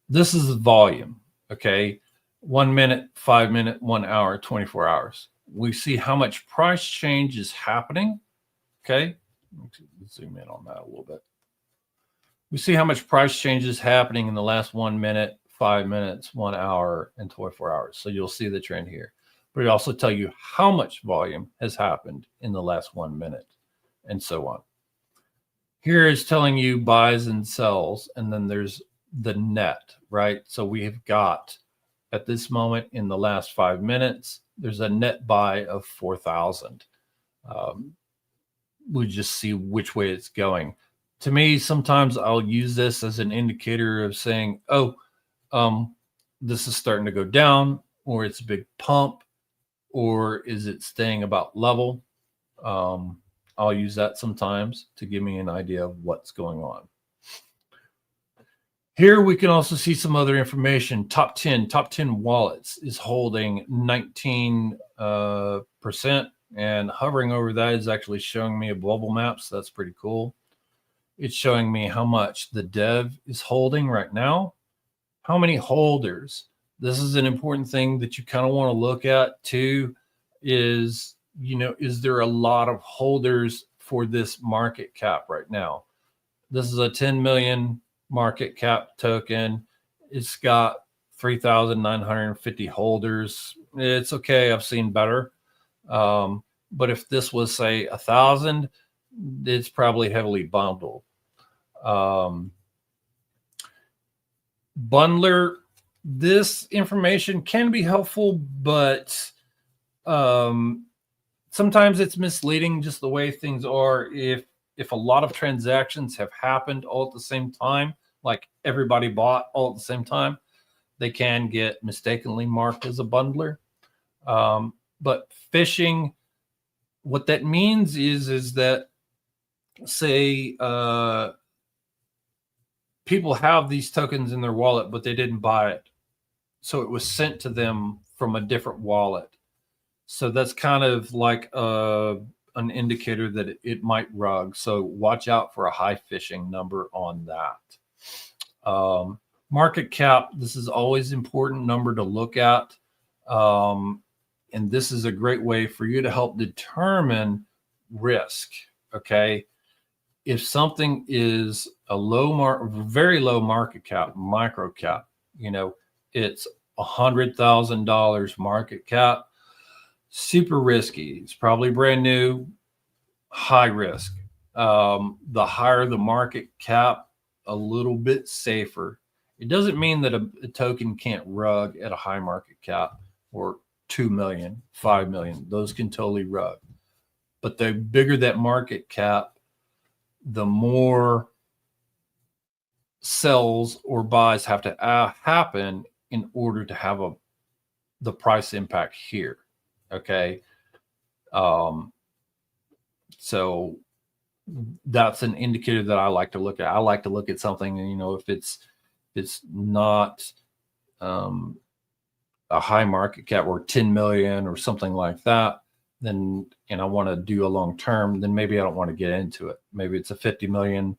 this is the volume, okay? 1 minute, 5 minute, 1 hour, 24 hours. We see how much price change is happening, okay? Let's zoom in on that a little bit. We see how much price change is happening in the last 1 minute, 5 minutes, 1 hour, and 24 hours. So you'll see the trend here. But it also tell you how much volume has happened in the last 1 minute, and so on. Here is telling you buys and sells, and then there's the net, right? So we have got, at this moment in the last 5 minutes, there's a net buy of 4,000. We just see which way it's going. To me, sometimes I'll use this as an indicator of saying, oh, this is starting to go down, or it's a big pump, or is it staying about level? I'll use that sometimes to give me an idea of what's going on. Here we can also see some other information. Top 10 wallets is holding 19%, and hovering over that is actually showing me a bubble map, so that's pretty cool. It's showing me how much the dev is holding right now, how many holders. This is an important thing that you kind of want to look at too, is, you know, is there a lot of holders for this market cap right now? This is a 10 million market cap token. It's got 3,950 holders. It's okay. I've seen better. But if this was, say, 1,000, it's probably heavily bundled. Bundler, this information can be helpful, but sometimes it's misleading just the way things are. If a lot of transactions have happened all at the same time, like everybody bought all at the same time, they can get mistakenly marked as a bundler. But phishing, what that means is that, say, people have these tokens in their wallet, but they didn't buy it. So it was sent to them from a different wallet. So that's kind of like an indicator that it might rug. So watch out for a high phishing number on that. Market cap, this is always an important number to look at. And this is a great way for you to help determine risk, okay? If something is a very low market cap, micro cap, you know, it's $100,000 market cap, super risky. It's probably brand new, high risk. The higher the market cap, a little bit safer. It doesn't mean that a token can't rug at a high market cap or 2 million, 5 million. Those can totally rug. But the bigger that market cap, the more sells or buys have to happen in order to have the price impact here. Okay. So that's an indicator that I like to look at. I like to look at something, you know, if it's not a high market cap or 10 million or something like that, then, and I want to do a long term, then maybe I don't want to get into it. Maybe it's a 50 million.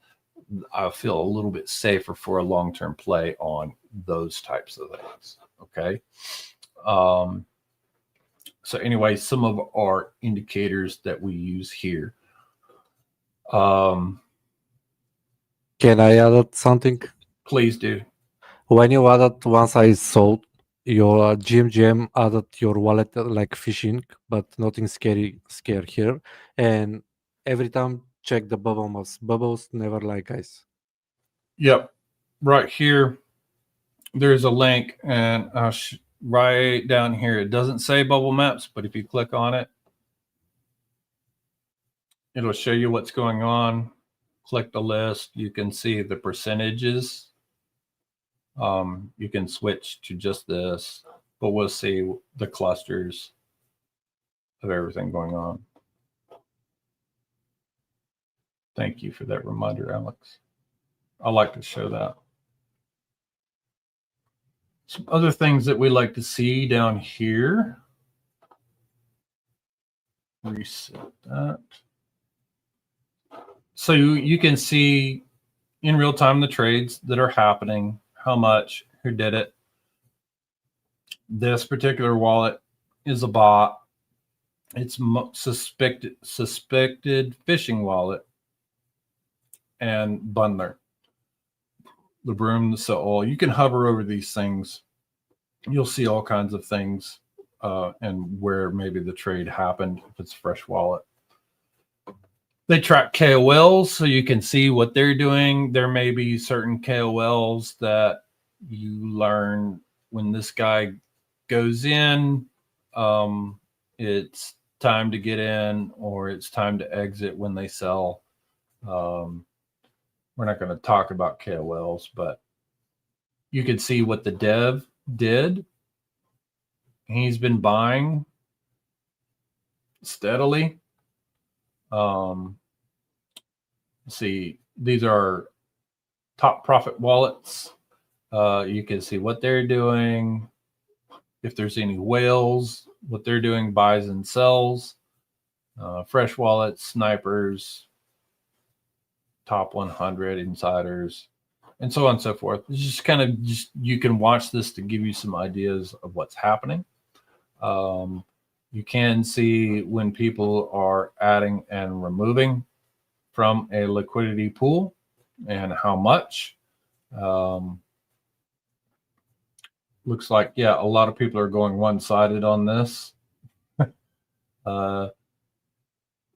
I feel a little bit safer for a long-term play on those types of things. Okay. So anyway, some of our indicators that we use here. Can I add something? Please do. When you added, once I sold your GMGM, added your wallet like phishing, but nothing scary here. And every time check the bubble maps. Bubbles never like ice. Yep. Right here, there's a link, and right down here, it doesn't say bubble maps, but if you click on it, it'll show you what's going on. click the list, you can see the percentages. You can switch to just this, but we'll see the clusters of everything going on. Thank you for that reminder, Alex. I like to show that. Some other things that we like to see down here. Reset that. So you can see in real time the trades that are happening, how much, who did it. This particular wallet is a bot. It's suspected phishing wallet and bundler. The broom, the soul. You can hover over these things. You'll see all kinds of things and where maybe the trade happened if it's a fresh wallet. They track KOLs, so you can see what they're doing. There may be certain KOLs that you learn when this guy goes in, it's time to get in or it's time to exit when they sell. We're not going to talk about KOLs, but you can see what the dev did. He's been buying steadily. See, these are top profit wallets. You can see what they're doing. If there's any whales, what they're doing, buys and sells. Fresh wallets, snipers, top 100 insiders, and so on and so forth. It's just kind of you can watch this to give you some ideas of what's happening. You can see when people are adding and removing from a liquidity pool and how much. Looks like, yeah, a lot of people are going one-sided on this.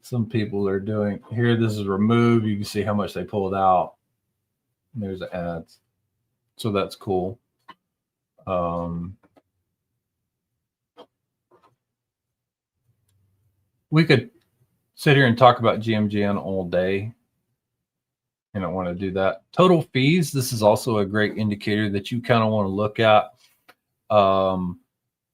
Some people are doing here. This is remove. You can see how much they pulled out. And there's the ads. So that's cool. We could sit here and talk about GMGN all day. I don't want to do that. Total fees. This is also a great indicator that you kind of want to look at. A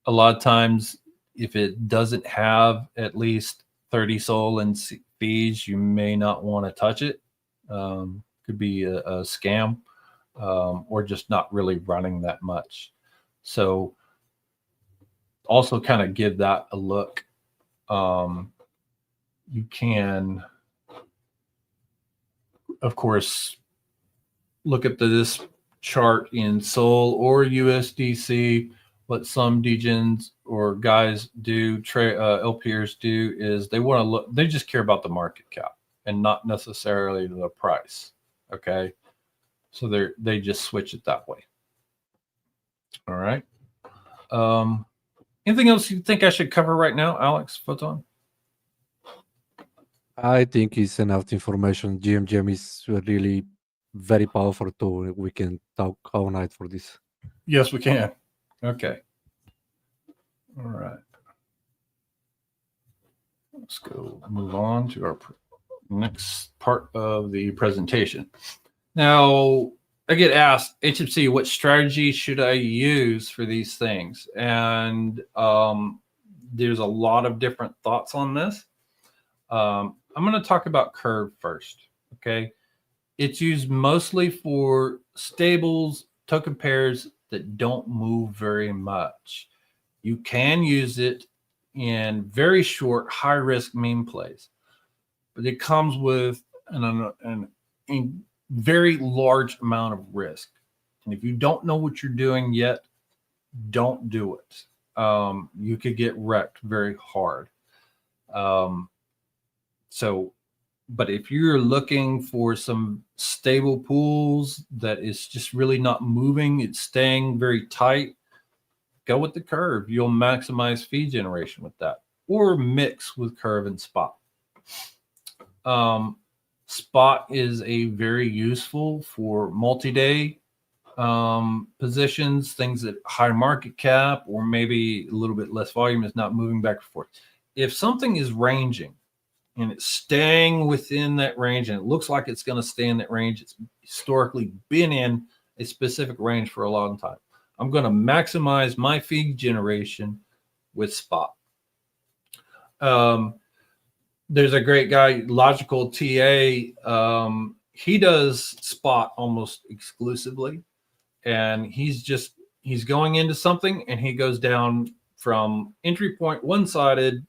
lot of times, if it doesn't have at least 30 SOL in fees, you may not want to touch it. Could be a scam or just not really running that much. So also kind of give that a look. You can, of course, look at this chart in SOL or USDC. What some degens or guys do, LPers do, is they want to look. They just care about the market cap and not necessarily the price. Okay, so they just switch it that way. All right. Anything else you think I should cover right now, Alex Photon? I think it's enough information. GMGM is really very powerful tool. We can talk all night for this. Yes, we can. Okay. All right. Let's go move on to our next part of the presentation. Now, I get asked, HFC, what strategy should I use for these things? And there's a lot of different thoughts on this. I'm going to talk about Curve first. Okay. It's used mostly for stables, token pairs that don't move very much. You can use it in very short, high-risk meme plays, but it comes with a very large amount of risk. And if you don't know what you're doing yet, don't do it. You could get wrecked very hard. But if you're looking for some stable pools that is just really not moving, it's staying very tight, go with the Curve. You'll maximize fee generation with that, or mix with Curve and Spot. Spot is a very useful for multi-day positions, things that high market cap or maybe a little bit less volume is not moving back and forth. If something is ranging and it's staying within that range, and it looks like it's going to stay in that range. It's historically been in a specific range for a long time. I'm going to maximize my fee generation with spot. There's a great guy, Logical TA. He does spot almost exclusively, and he's going into something, and he goes down from entry point one-sided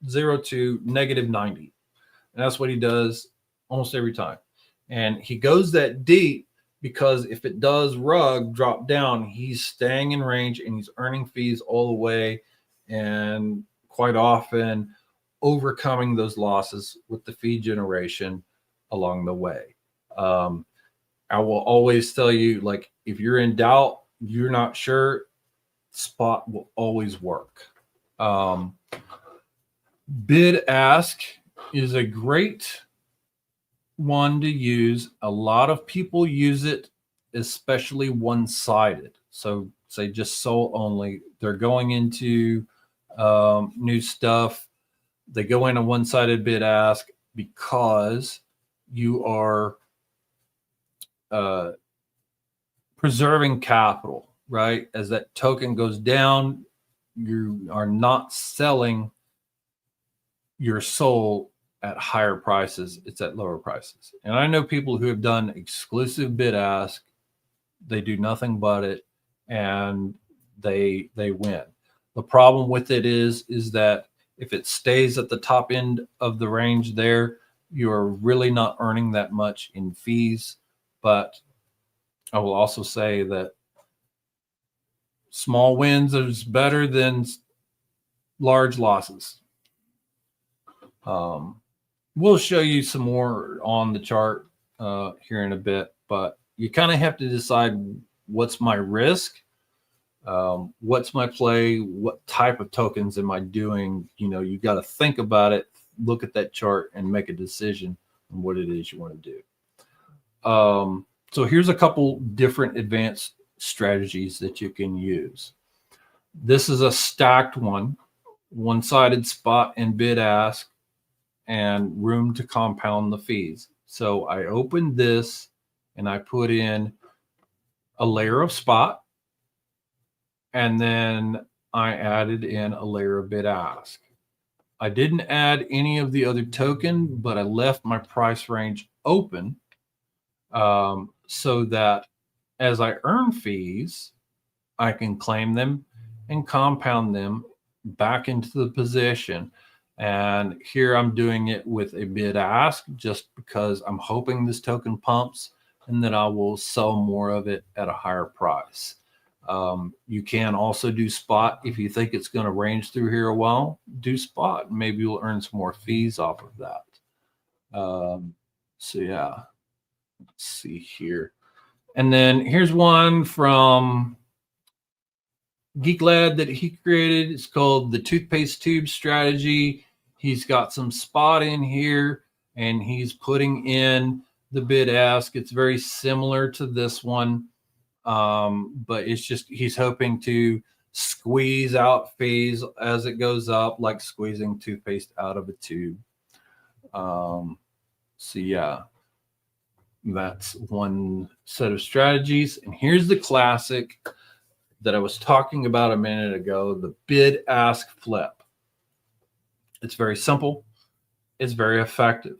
0 to -90. And that's what he does almost every time. And he goes that deep because if it does rug drop down, he's staying in range and he's earning fees all the way, and quite often overcoming those losses with the fee generation along the way. I will always tell you, like, if you're in doubt, you're not sure, spot will always work. Bid ask is a great one to use. A lot of people use it, especially one-sided. So say just SOL only. They're going into new stuff. They go in a one-sided bid ask because you are preserving capital, right? As that token goes down, you are not selling your SOL at higher prices. It's at lower prices. And I know people who have done exclusive bid ask. They do nothing but it, and they win. The problem with it is that if it stays at the top end of the range there, you're really not earning that much in fees. But I will also say that small wins is better than large losses. We'll show you some more on the chart here in a bit, but you kind of have to decide what's my risk, what's my play, what type of tokens am I doing. You know, you got to think about it, look at that chart, and make a decision on what it is you want to do. So here's a couple different advanced strategies that you can use. This is a stacked one-sided spot and bid ask, and room to compound the fees. So I opened this and I put in a layer of spot, and then I added in a layer of bid ask. I didn't add any of the other token, but I left my price range open so that as I earn fees, I can claim them and compound them back into the position. And here I'm doing it with a bid ask just because I'm hoping this token pumps, and then I will sell more of it at a higher price. You can also do spot. If you think it's going to range through here a while, do spot. Maybe you'll earn some more fees off of that. So yeah, let's see here. And then here's one from Geek Lad that he created. It's called the toothpaste tube strategy. He's got some spot in here, and he's putting in the bid ask. It's very similar to this one, but it's just he's hoping to squeeze out fees as it goes up, like squeezing toothpaste out of a tube. So yeah, that's one set of strategies. And here's the classic that I was talking about a minute ago, the bid ask flip. It's very simple. It's very effective.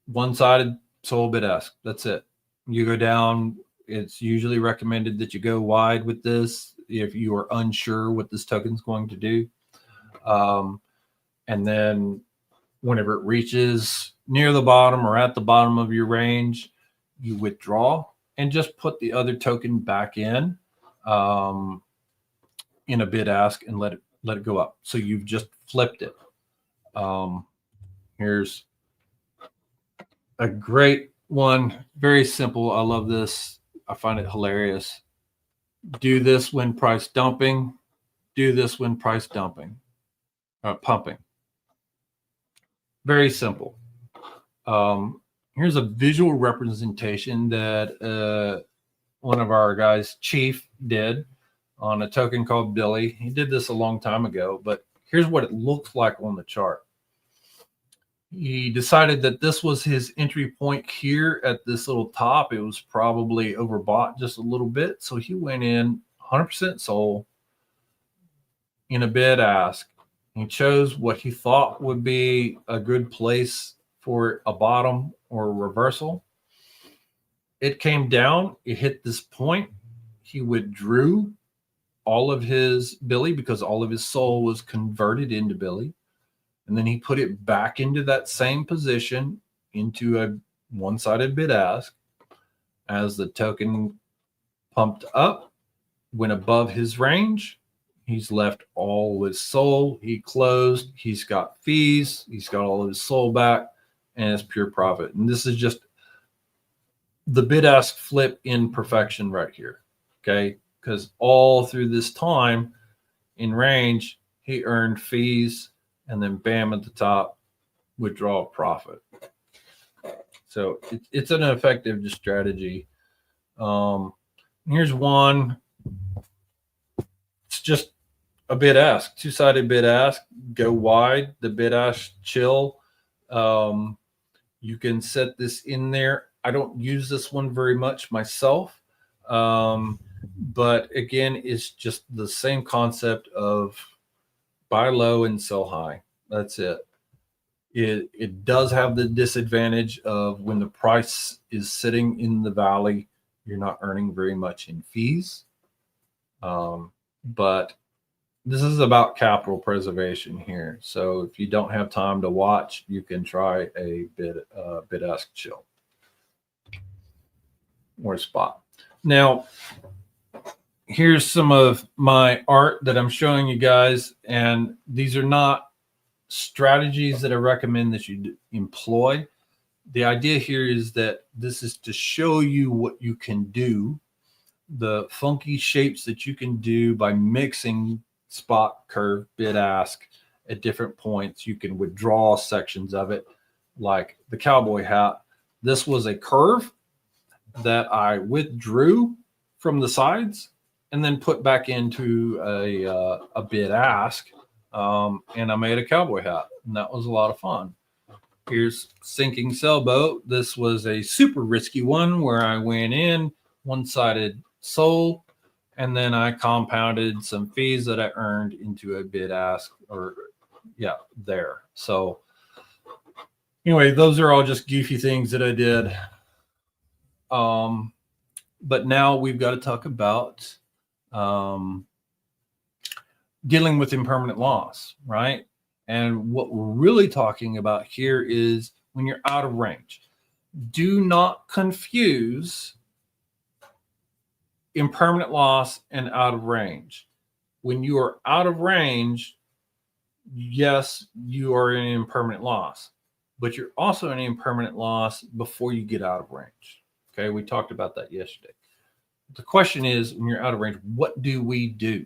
One-sided SOL bid ask. That's it. You go down. It's usually recommended that you go wide with this if you are unsure what this token is going to do. And then whenever it reaches near the bottom or at the bottom of your range, you withdraw and just put the other token back in a bid ask and let it go up. So you've just flipped it. Here's a great one. Very simple. I love this. I find it hilarious. Do this when price dumping. Do this when price dumping. Pumping. Very simple. Here's a visual representation that one of our guys, Chief, did on a token called Billy. He did this a long time ago, but Here's what it looks like on the chart. He decided that this was his entry point here at this little top. It was probably overbought just a little bit. So he went in 100% sold in a bid ask. He chose what he thought would be a good place for a bottom or a reversal. It came down, it hit this point. He withdrew all of his Billy because all of his soul was converted into Billy. And then he put it back into that same position into a one-sided bid ask. As the token pumped up, went above his range, he's left all his soul. He closed, he's got fees, he's got all of his soul back, and it's pure profit. And this is just the bid ask flip in perfection right here. Okay. Because all through this time in range, he earned fees, and then bam at the top, withdraw profit. So it's an effective strategy. Here's one. It's just a bid ask, two-sided bid ask. Go wide, the bid ask chill. You can set this in there. I don't use this one very much myself. But again, it's just the same concept of buy low and sell high. That's it. It does have the disadvantage of when the price is sitting in the valley, you're not earning very much in fees. But this is about capital preservation here. So if you don't have time to watch, you can try a bid ask chill or a spot. Now, here's some of my art that I'm showing you guys, and these are not strategies that I recommend that you employ. The idea here is that this is to show you what you can do, the funky shapes that you can do by mixing spot, curve, bid ask at different points. You can withdraw sections of it, like the cowboy hat. This was a curve that I withdrew from the sides and then put back into a bid ask, and I made a cowboy hat, and that was a lot of fun. Here's sinking sailboat. This was a super risky one where I went in one-sided sold, and then I compounded some fees that I earned into a bid ask, or yeah, there. So anyway, those are all just goofy things that I did. But now we've got to talk about dealing with impermanent loss, right? And what we're really talking about here is when you're out of range. Do not confuse impermanent loss and out of range. When you are out of range, yes, you are in impermanent loss, but you're also in impermanent loss before you get out of range. Okay, we talked about that yesterday. The question is, when you're out of range, what do we do?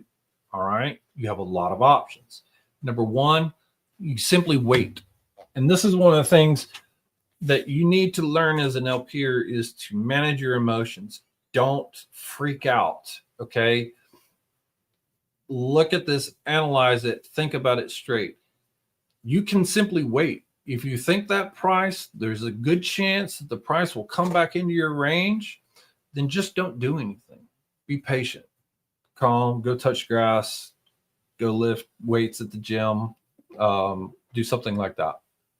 All right, you have a lot of options. Number one, you simply wait. And this is one of the things that you need to learn as an LPer is to manage your emotions. Don't freak out, okay? Look at this, analyze it, think about it straight. You can simply wait. If you think that price, there's a good chance that the price will come back into your range, then just don't do anything. Be patient, calm, go touch grass, go lift weights at the gym, do something like that.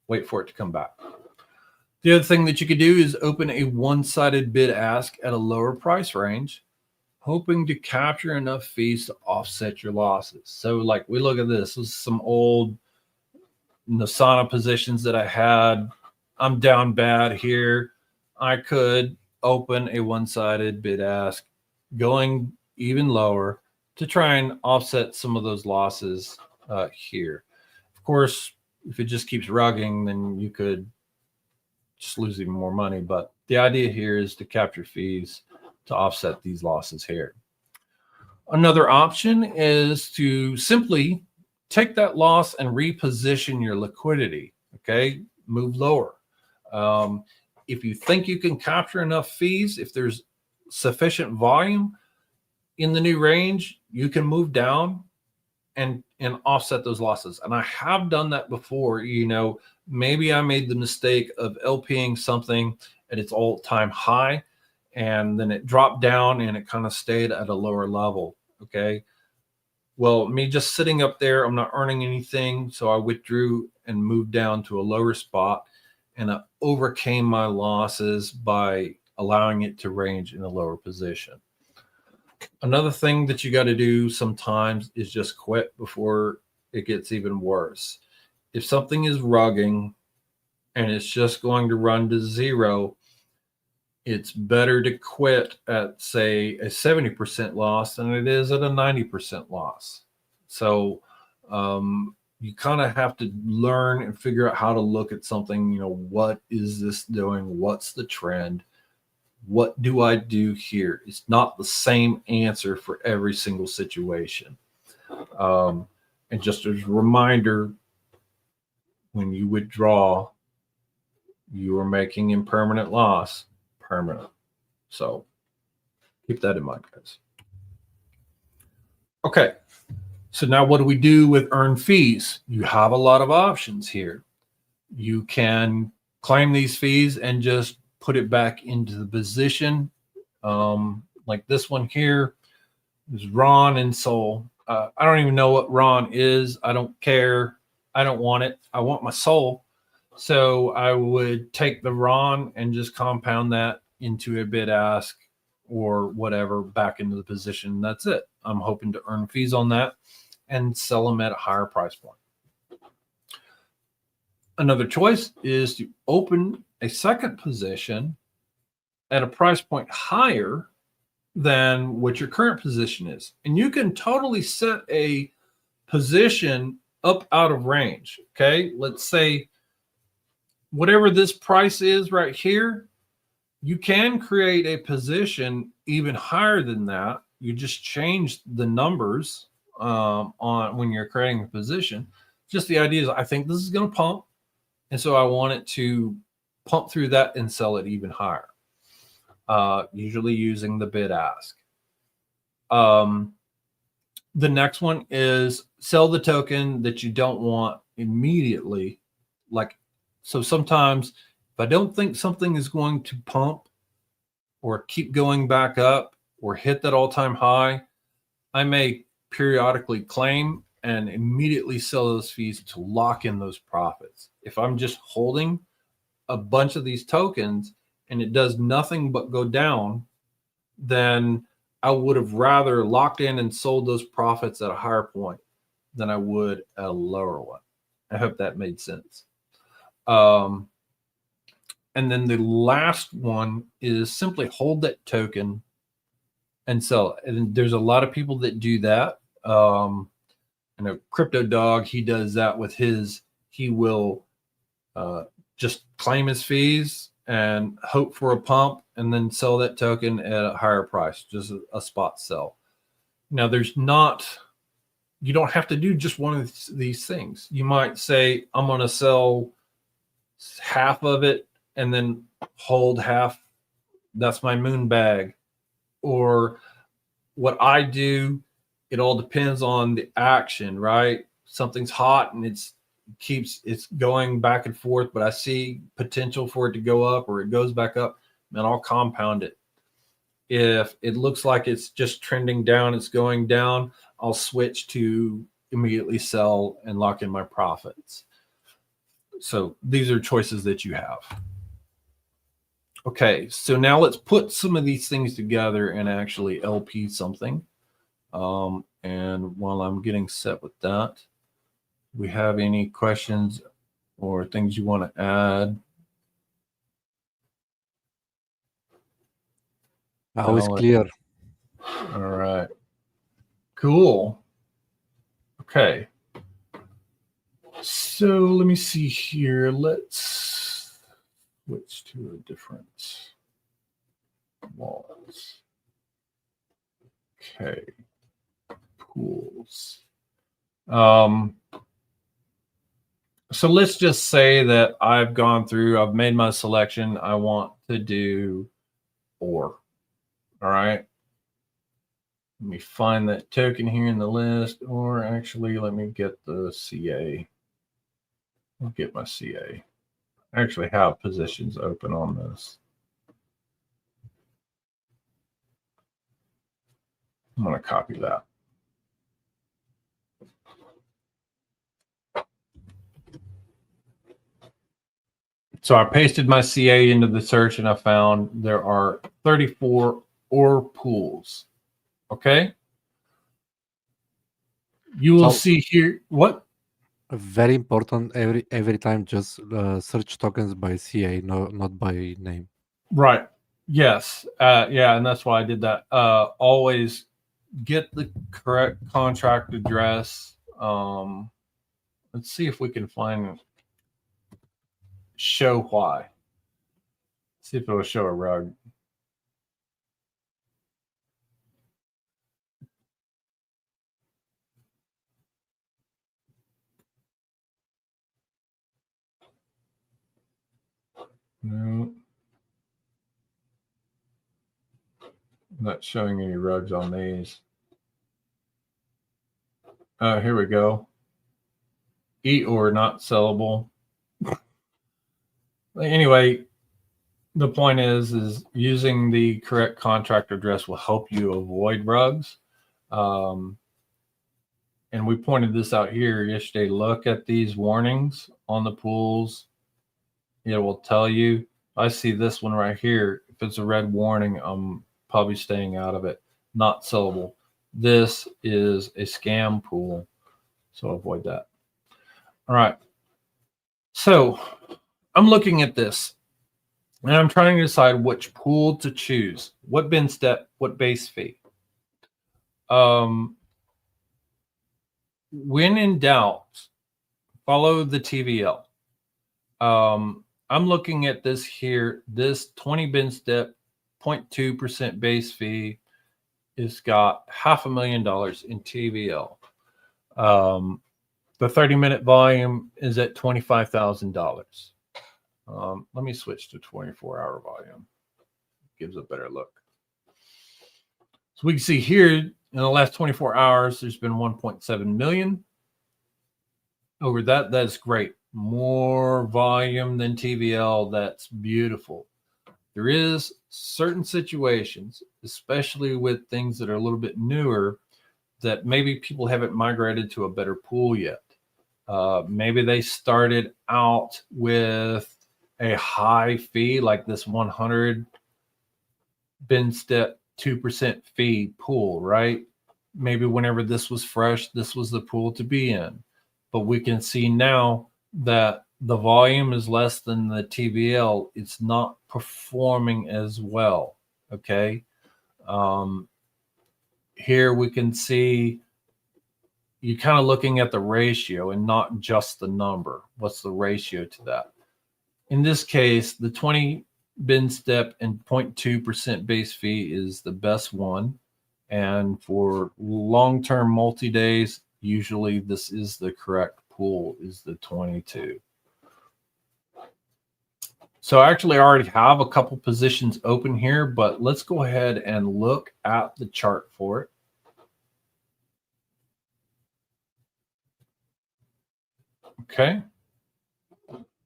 Wait for it to come back. The other thing that you could do is open a one-sided bid ask at a lower price range, hoping to capture enough fees to offset your losses. So like we look at this is some old Nasana positions that I had. I'm down bad here. I could open a one-sided bid ask going even lower to try and offset some of those losses here. Of course, if it just keeps rugging, then you could just lose even more money. But the idea here is to capture fees to offset these losses here. Another option is to simply take that loss and reposition your liquidity. Okay, move lower. If you think you can capture enough fees, if there's sufficient volume in the new range, you can move down and offset those losses. And I have done that before. You know, maybe I made the mistake of LPing something at its all-time high, and then it dropped down and it kind of stayed at a lower level. Okay. Well, me just sitting up there, I'm not earning anything. So I withdrew and moved down to a lower spot, and I overcame my losses by allowing it to range in a lower position. Another thing that you got to do sometimes is just quit before it gets even worse. If something is rugging and it's just going to run to zero, it's better to quit at, say, a 70% loss than it is at a 90% loss. So you kind of have to learn and figure out how to look at something. You know, what is this doing? What's the trend? What do I do here? It's not the same answer for every single situation. And just as a reminder, when you withdraw, you are making impermanent loss permanent. So keep that in mind, guys. Okay. So now what do we do with earned fees? You have a lot of options here. You can claim these fees and just put it back into the position. Like this one here is Ron and Soul. I don't even know what Ron is. I don't care. I don't want it. I want my Soul. So I would take the Ron and just compound that into a bid ask or whatever back into the position. That's it. I'm hoping to earn fees on that and sell them at a higher price point. Another choice is to open a second position at a price point higher than what your current position is. And you can totally set a position up out of range. Okay. Let's say whatever this price is right here, you can create a position even higher than that. You just change the numbers on when you're creating a position. Just the idea is, I think this is going to pump, and so I want it to pump through that and sell it even higher, usually using the bid ask. The next one is sell the token that you don't want immediately. So sometimes if I don't think something is going to pump or keep going back up or hit that all-time high, I may periodically claim and immediately sell those fees to lock in those profits. If I'm just holding a bunch of these tokens and it does nothing but go down, then I would have rather locked in and sold those profits at a higher point than I would at a lower one. I hope that made sense. And then the last one is simply hold that token and sell it. And there's a lot of people that do that. And a Crypto Dog, he does that with his, he will just claim his fees and hope for a pump and then sell that token at a higher price, just a spot sell. Now there's not, you don't have to do just one of these things. You might say, I'm going to sell half of it and then hold half. That's my moon bag. Or what I do, it all depends on the action, right? Something's hot and it's going back and forth, but I see potential for it to go up or it goes back up, and I'll compound it. If it looks like it's just trending down, it's going down, I'll switch to immediately sell and lock in my profits. So these are choices that you have. Okay, so now let's put some of these things together and actually LP something. And while I'm getting set with that, do we have any questions or things you want to add? Always clear. All right. Cool. Okay. So let me see here. Let's switch to a different wallet. Okay. Pools. So let's just say that I've gone through, I've made my selection. I want to do OR. All right. Let me find that token here in the list, or actually, let me get the CA. I'll get my CA. I actually have positions open on this. I'm going to copy that. So I pasted my CA into the search and I found there are 34 ore pools. Okay. You will So- see here what? Very important. Every time, just search tokens by CA, no, not by name. Right. Yes. Yeah. And that's why I did that. Always get the correct contract address. Let's see if we can find show why. See if it will show a rug. No. Not showing any rugs on these. Here we go. Eat or not sellable. Anyway, the point is using the correct contract address will help you avoid rugs. And we pointed this out here yesterday. Look at these warnings on the pools. It will tell you. I see this one right here. If it's a red warning, I'm probably staying out of it. Not sellable. This is a scam pool, so avoid that. All right. So I'm looking at this and I'm trying to decide which pool to choose. What bin step, what base fee. When in doubt, follow the TVL. I'm looking at this here. This 20 bin step, 0.2% base fee. It's got $500,000 in TVL. The 30-minute volume is at $25,000. Let me switch to 24-hour volume. Gives a better look. So we can see here in the last 24 hours, there's been 1.7 million. Over that, that's great. More volume than TVL. That's beautiful. There is certain situations, especially with things that are a little bit newer, that maybe people haven't migrated to a better pool yet. Maybe they started out with a high fee like this 100 bin step 2% fee pool, right? Maybe whenever this was fresh, this was the pool to be in. But we can see now that the volume is less than the TVL. It's not performing as well. Okay. Here we can see you're kind of looking at the ratio and not just the number. What's the ratio to that? In this case, the 20 bin step and 0.2% base fee is the best one. And for long-term multi-days, usually this is the correct pool, is the 22. So actually I already have a couple positions open here, but let's go ahead and look at the chart for it. Okay.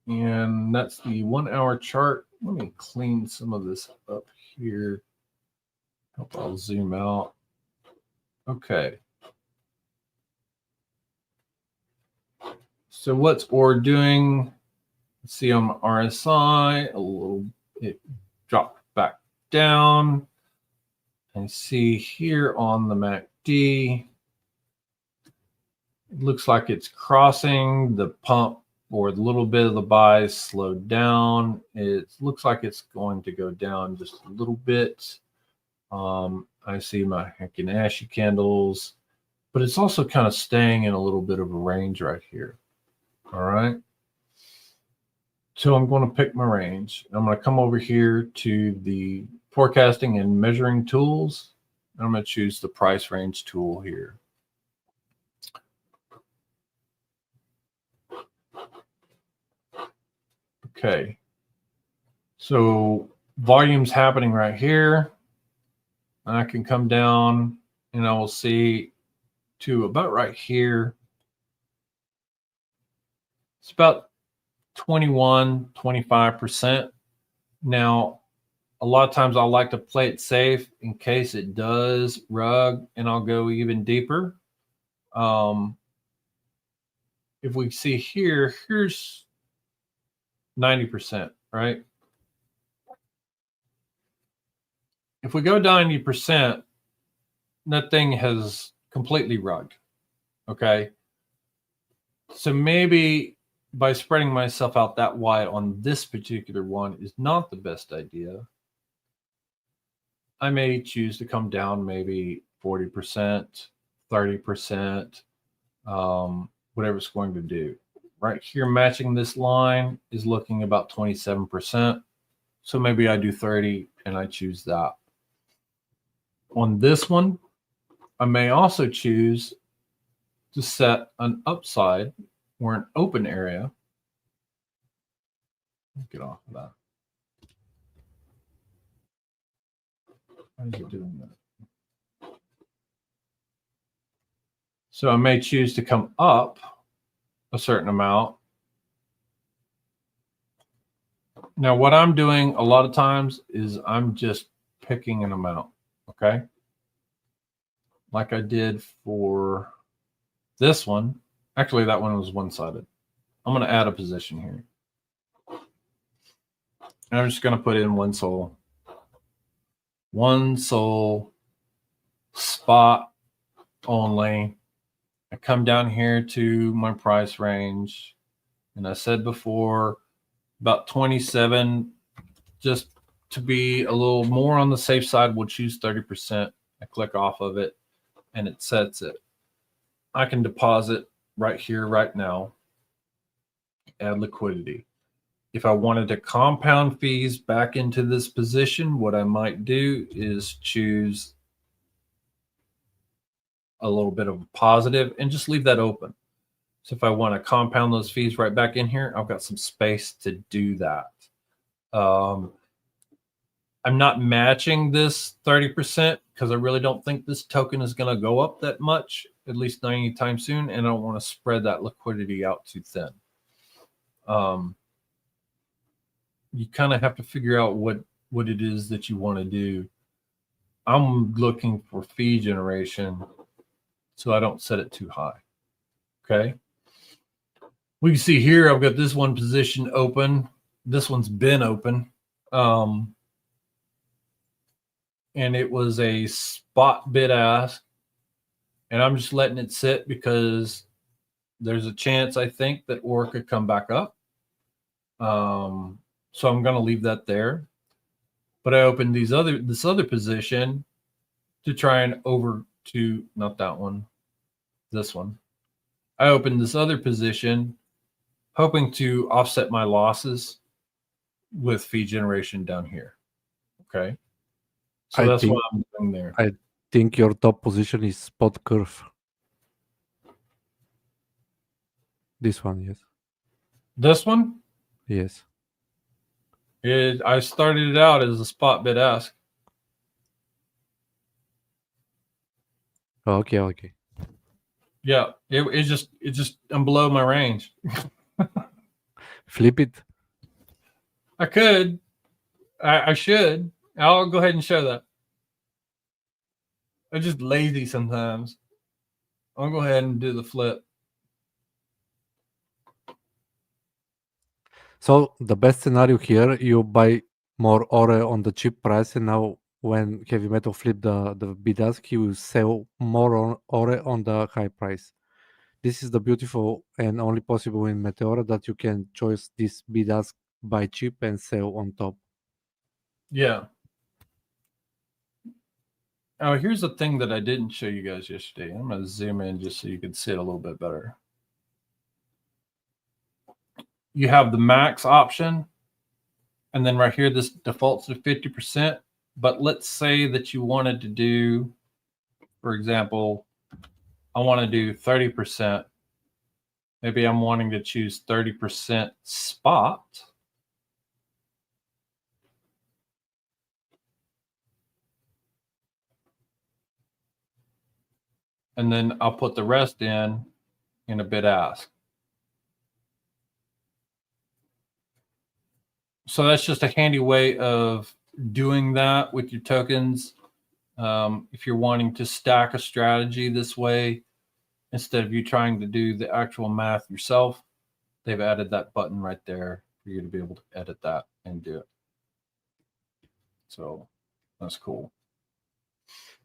And that's the 1 hour chart. Let me clean some of this up here. Hope I'll zoom out. Okay. So what's OR doing? See on RSI, a little, it dropped back down. And see here on the MACD, it looks like it's crossing the pump, or a little bit of the buys slowed down. It looks like it's going to go down just a little bit. I see my Heikin-Ashi candles, but it's also kind of staying in a little bit of a range right here. All right. So I'm going to pick my range. I'm going to come over here to the forecasting and measuring tools. I'm going to choose the price range tool here. Okay. So volume's happening right here. I can come down and I will see to about right here. It's about 21, 25%. Now, a lot of times I like to play it safe in case it does rug, and I'll go even deeper. If we see here, here's 90%, right? If we go 90%, that thing has completely rugged, okay? So maybe by spreading myself out that wide on this particular one is not the best idea. I may choose to come down maybe 40%, 30%, whatever it's going to do. Right here, matching this line is looking about 27%. So maybe I do 30 and I choose that. On this one, I may also choose to set an upside or an open area. Get off of that. Why is it doing that? So I may choose to come up a certain amount. Now, what I'm doing a lot of times is I'm just picking an amount, okay? Like I did for this one. Actually, that one was one-sided. I'm going to add a position here. And I'm just going to put in one soul. One soul spot only. I come down here to my price range. And I said before, about 27, just to be a little more on the safe side, we'll choose 30%. I click off of it and it sets it. I can deposit right here, right now, add liquidity. If I wanted to compound fees back into this position, what I might do is choose a little bit of a positive and just leave that open. So if I want to compound those fees right back in here, I've got some space to do that. I'm not matching this 30% because I really don't think this token is going to go up that much, at least not anytime soon, and I don't want to spread that liquidity out too thin. You kind of have to figure out what it is that you want to do. I'm looking for fee generation, so I don't set it too high. Okay. We can see here, I've got this one position open. This one's been open. And it was a spot bid ask. And I'm just letting it sit because there's a chance, I think, that OR could come back up. So I'm going to leave that there. But I opened this other position to try and not that one, this one. I opened this other position hoping to offset my losses with fee generation down here. Okay. So that's what I'm doing there. I think your top position is spot curve. This one, yes. This one? Yes. I started it out as a spot bid ask. Okay. Yeah, it just I'm below my range. Flip it. I could. I should. I'll go ahead and show that. I'm just lazy sometimes. I'll go ahead and do the flip. So the best scenario here, you buy more ore on the cheap price, and now when heavy metal flip the bid ask, he will sell more ore on the high price. This is the beautiful and only possible in Meteora, that you can choose this bid ask, buy cheap and sell on top. Yeah. Oh, here's the thing that I didn't show you guys yesterday. I'm going to zoom in just so you can see it a little bit better. You have the max option, and then right here, this defaults to 50%. But let's say that you wanted to do, for example, I want to do 30%. Maybe I'm wanting to choose 30% spot. and then I'll put the rest in a bid ask. So that's just a handy way of doing that with your tokens. If you're wanting to stack a strategy this way, instead of you trying to do the actual math yourself, they've added that button right there for you to be able to edit that and do it. So that's cool.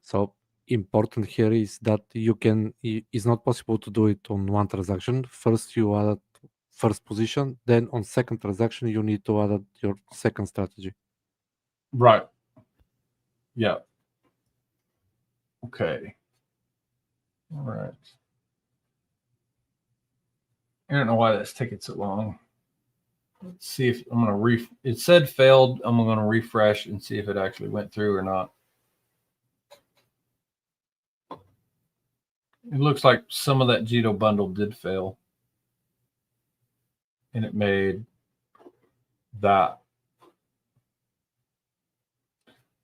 So important here is that it's not possible to do it on one transaction. First you add first position, then on second transaction you need to add your second strategy. Right. Yeah. Okay. All right. I don't know why that's taking so long. Let's see if I'm going to it said failed. I'm going to refresh and see if it actually went through or not. It looks like some of that Jito bundle did fail. And it made that.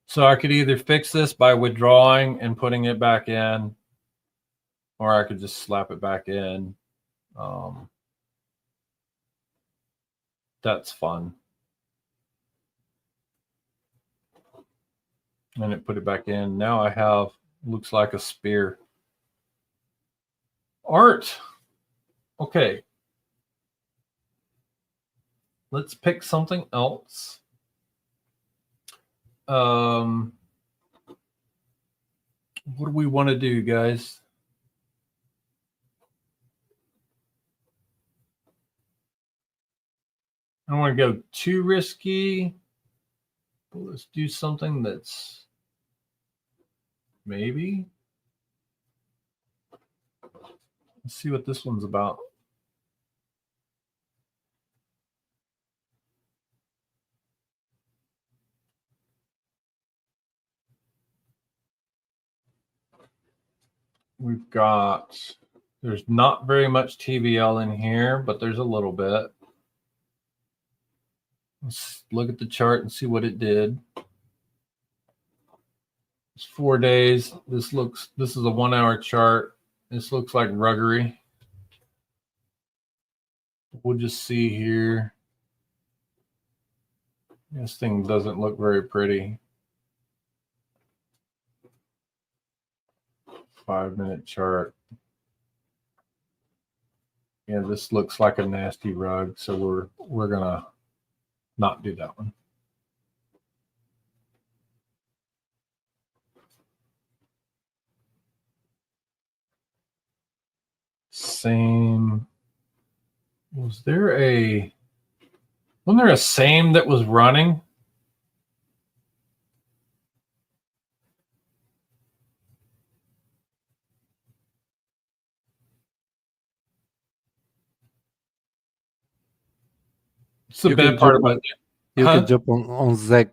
So I could either fix this by withdrawing and putting it back in, or I could just slap it back in. That's fun. And it put it back in. Now I have, looks like a spear. Art. Okay. Let's pick something else. What do we want to do, guys? I don't want to go too risky, but let's do something that's maybe. Let's see what this one's about. We've got, there's not very much TVL in here, but there's a little bit. Let's look at the chart and see what it did. It's 4 days. This is a 1 hour chart. This looks like ruggery. We'll just see here. This thing doesn't look very pretty. 5-minute chart. Yeah, this looks like a nasty rug, so we're gonna not do that one. Same. Wasn't there a same that was running? It's the bad part about it. You can jump on ZEC.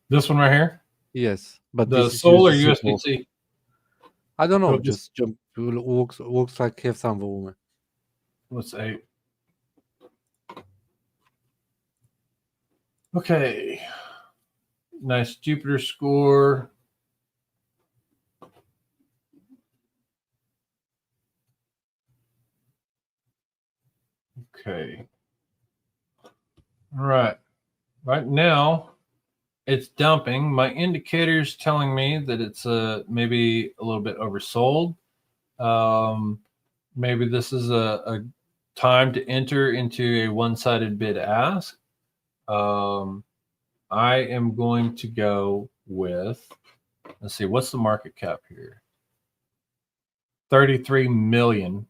This one right here? Yes, but the this is solar using USDC. I don't know. Oh, Just jump. Looks like have some volume. Let's say. Okay. Nice Jupiter score. Okay. All right. Right now, it's dumping. My indicator's telling me that it's maybe a little bit oversold. Maybe this is a time to enter into a one-sided bid ask. I am going to go with, let's see, what's the market cap here? 33 million.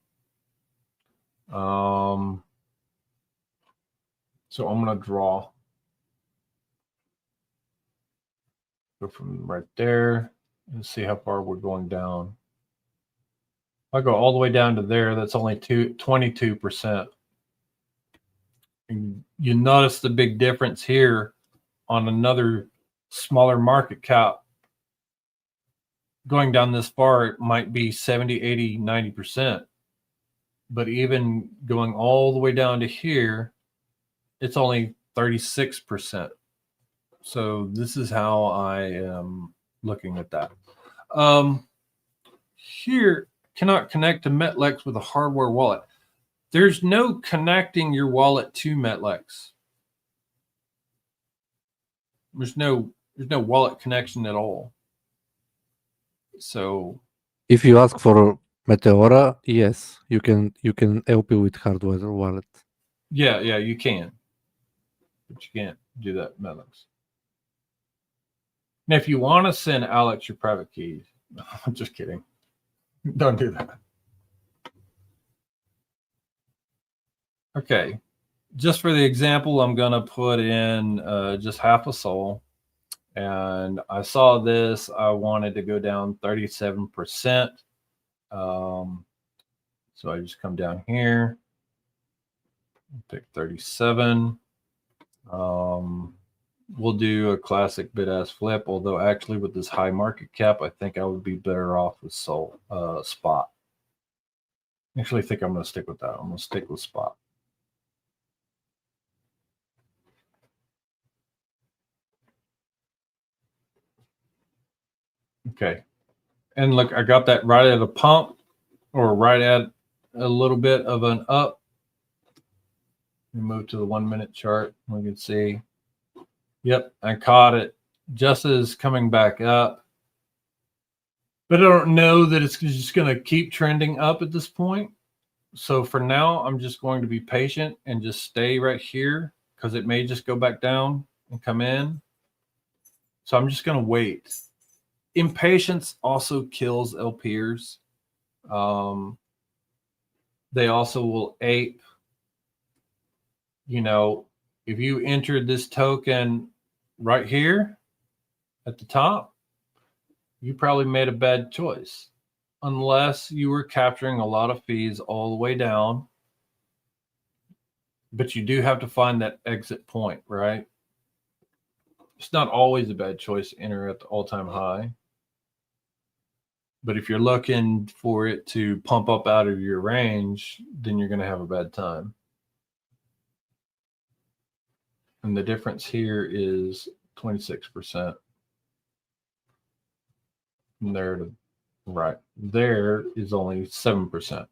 So I'm going to draw. Go from right there and see how far we're going down. If I go all the way down to there, that's only 22%. And you notice the big difference here on another smaller market cap. Going down this far, it might be 70, 80, 90%. But even going all the way down to here, it's only 36%. So this is how I am looking at that. here cannot connect to Metlex with a hardware wallet. There's no connecting your wallet to Metlex. There's no wallet connection at all. So If you ask for Meteora, yes, you can help you with hardware wallet. yeah, you can. But you can't do that with Metlex. Now, if you want to send Alex your private keys, I'm just kidding. Don't do that. Okay. Just for the example, I'm going to put in just half a sol. And I saw this. I wanted to go down 37%. So I just come down here, pick 37. We'll do a classic bid-ask flip, although actually with this high market cap, I think I would be better off with spot. Actually, I think I'm going to stick with that. I'm going to stick with spot. Okay. And look, I got that right at a pump or right at a little bit of an up. We move to the 1 minute chart. We can see. Yep, I caught it just as coming back up. But I don't know that it's just going to keep trending up at this point. So for now, I'm just going to be patient and just stay right here because it may just go back down and come in. So I'm just going to wait. Impatience also kills LPers. They also will ape. You know, if you entered this token right here at the top, you probably made a bad choice unless you were capturing a lot of fees all the way down. But you do have to find that exit point, right? It's not always a bad choice to enter at the all-time high. But if you're looking for it to pump up out of your range, then you're going to have a bad time. And the difference here is 26%. From there to right there is only 7%.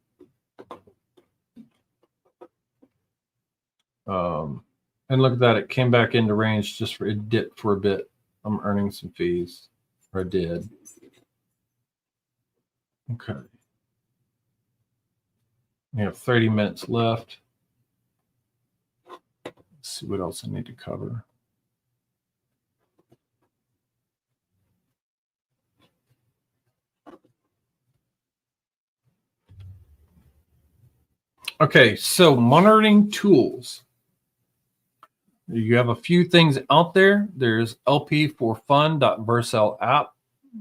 And look at that, it came back into range just for it dipped for a bit. I'm earning some fees, or I did. Okay. We have 30 minutes left. Let's see what else I need to cover. Okay, so monitoring tools. You have a few things out there. There's lp4fun.versal app.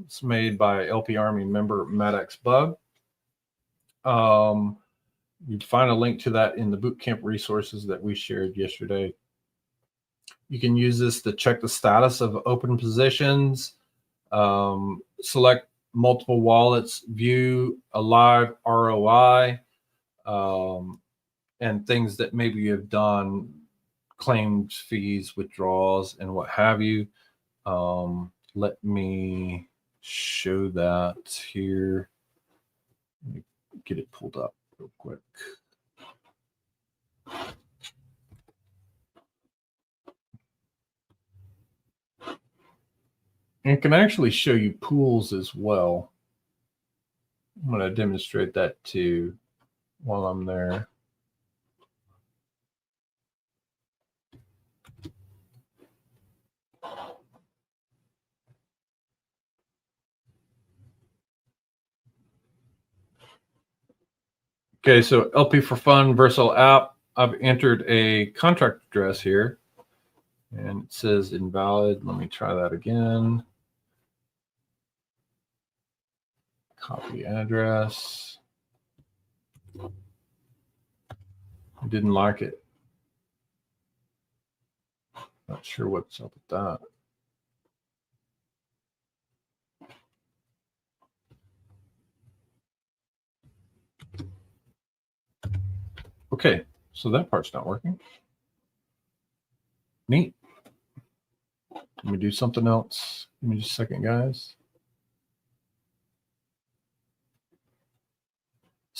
It's made by LP Army member Maddox Bug. You'd find a link to that in the Bootcamp resources that we shared yesterday. You can use this to check the status of open positions, select multiple wallets, view a live ROI, and things that maybe you have done, claimed fees, withdrawals, and what have you. Let me show that here. Let me get it pulled up real quick. And it can actually show you pools as well. I'm going to demonstrate that too while I'm there. Okay, so LP for Fun Versal app. I've entered a contract address here, and it says invalid. Let me try that again. Copy address. I didn't like it. Not sure what's up with that. Okay, so that part's not working. Neat. Let me do something else. Give me just a second, guys.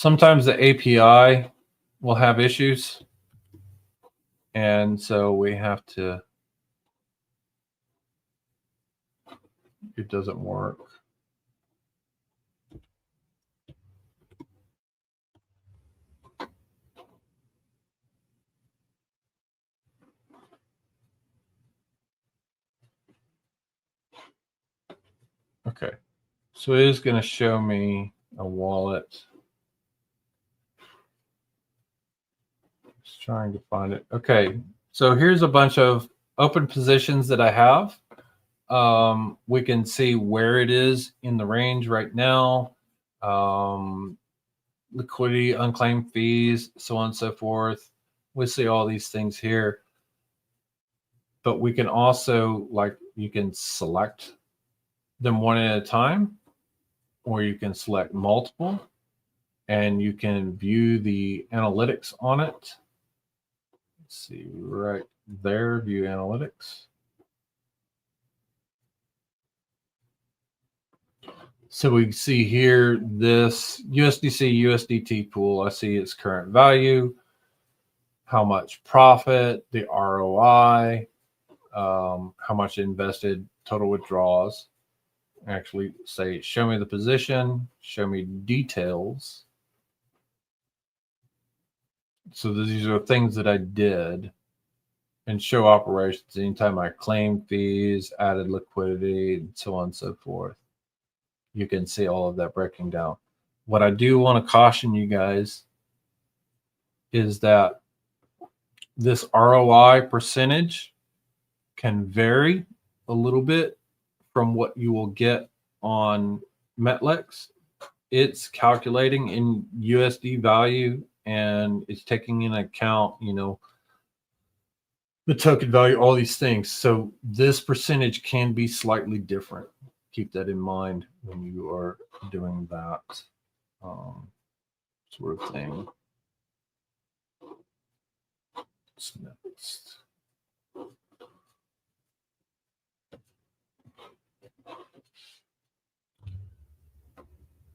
sometimes the API will have issues. And so we have to, it doesn't work. Okay, so it is going to show me a wallet. Just trying to find it. Okay, so here's a bunch of open positions that I have. We can see where it is in the range right now. Liquidity, unclaimed fees, so on and so forth. We see all these things here. But we can also, like, you can select them one at a time, or you can select multiple, and you can view the analytics on it. Let's see, right there, view analytics. So we see here this USDC USDT pool. I see its current value, how much profit, the ROI, how much invested, total withdrawals. Actually say, show me the position, show me details. So these are things that I did, and show operations anytime I claimed fees, added liquidity, and so on and so forth. You can see all of that breaking down. What I do want to caution you guys is that this ROI percentage can vary a little bit from what you will get on Metlex. It's calculating in USD value, and it's taking into account, you know, the token value, all these things. So this percentage can be slightly different. Keep that in mind when you are doing that sort of thing. What's next?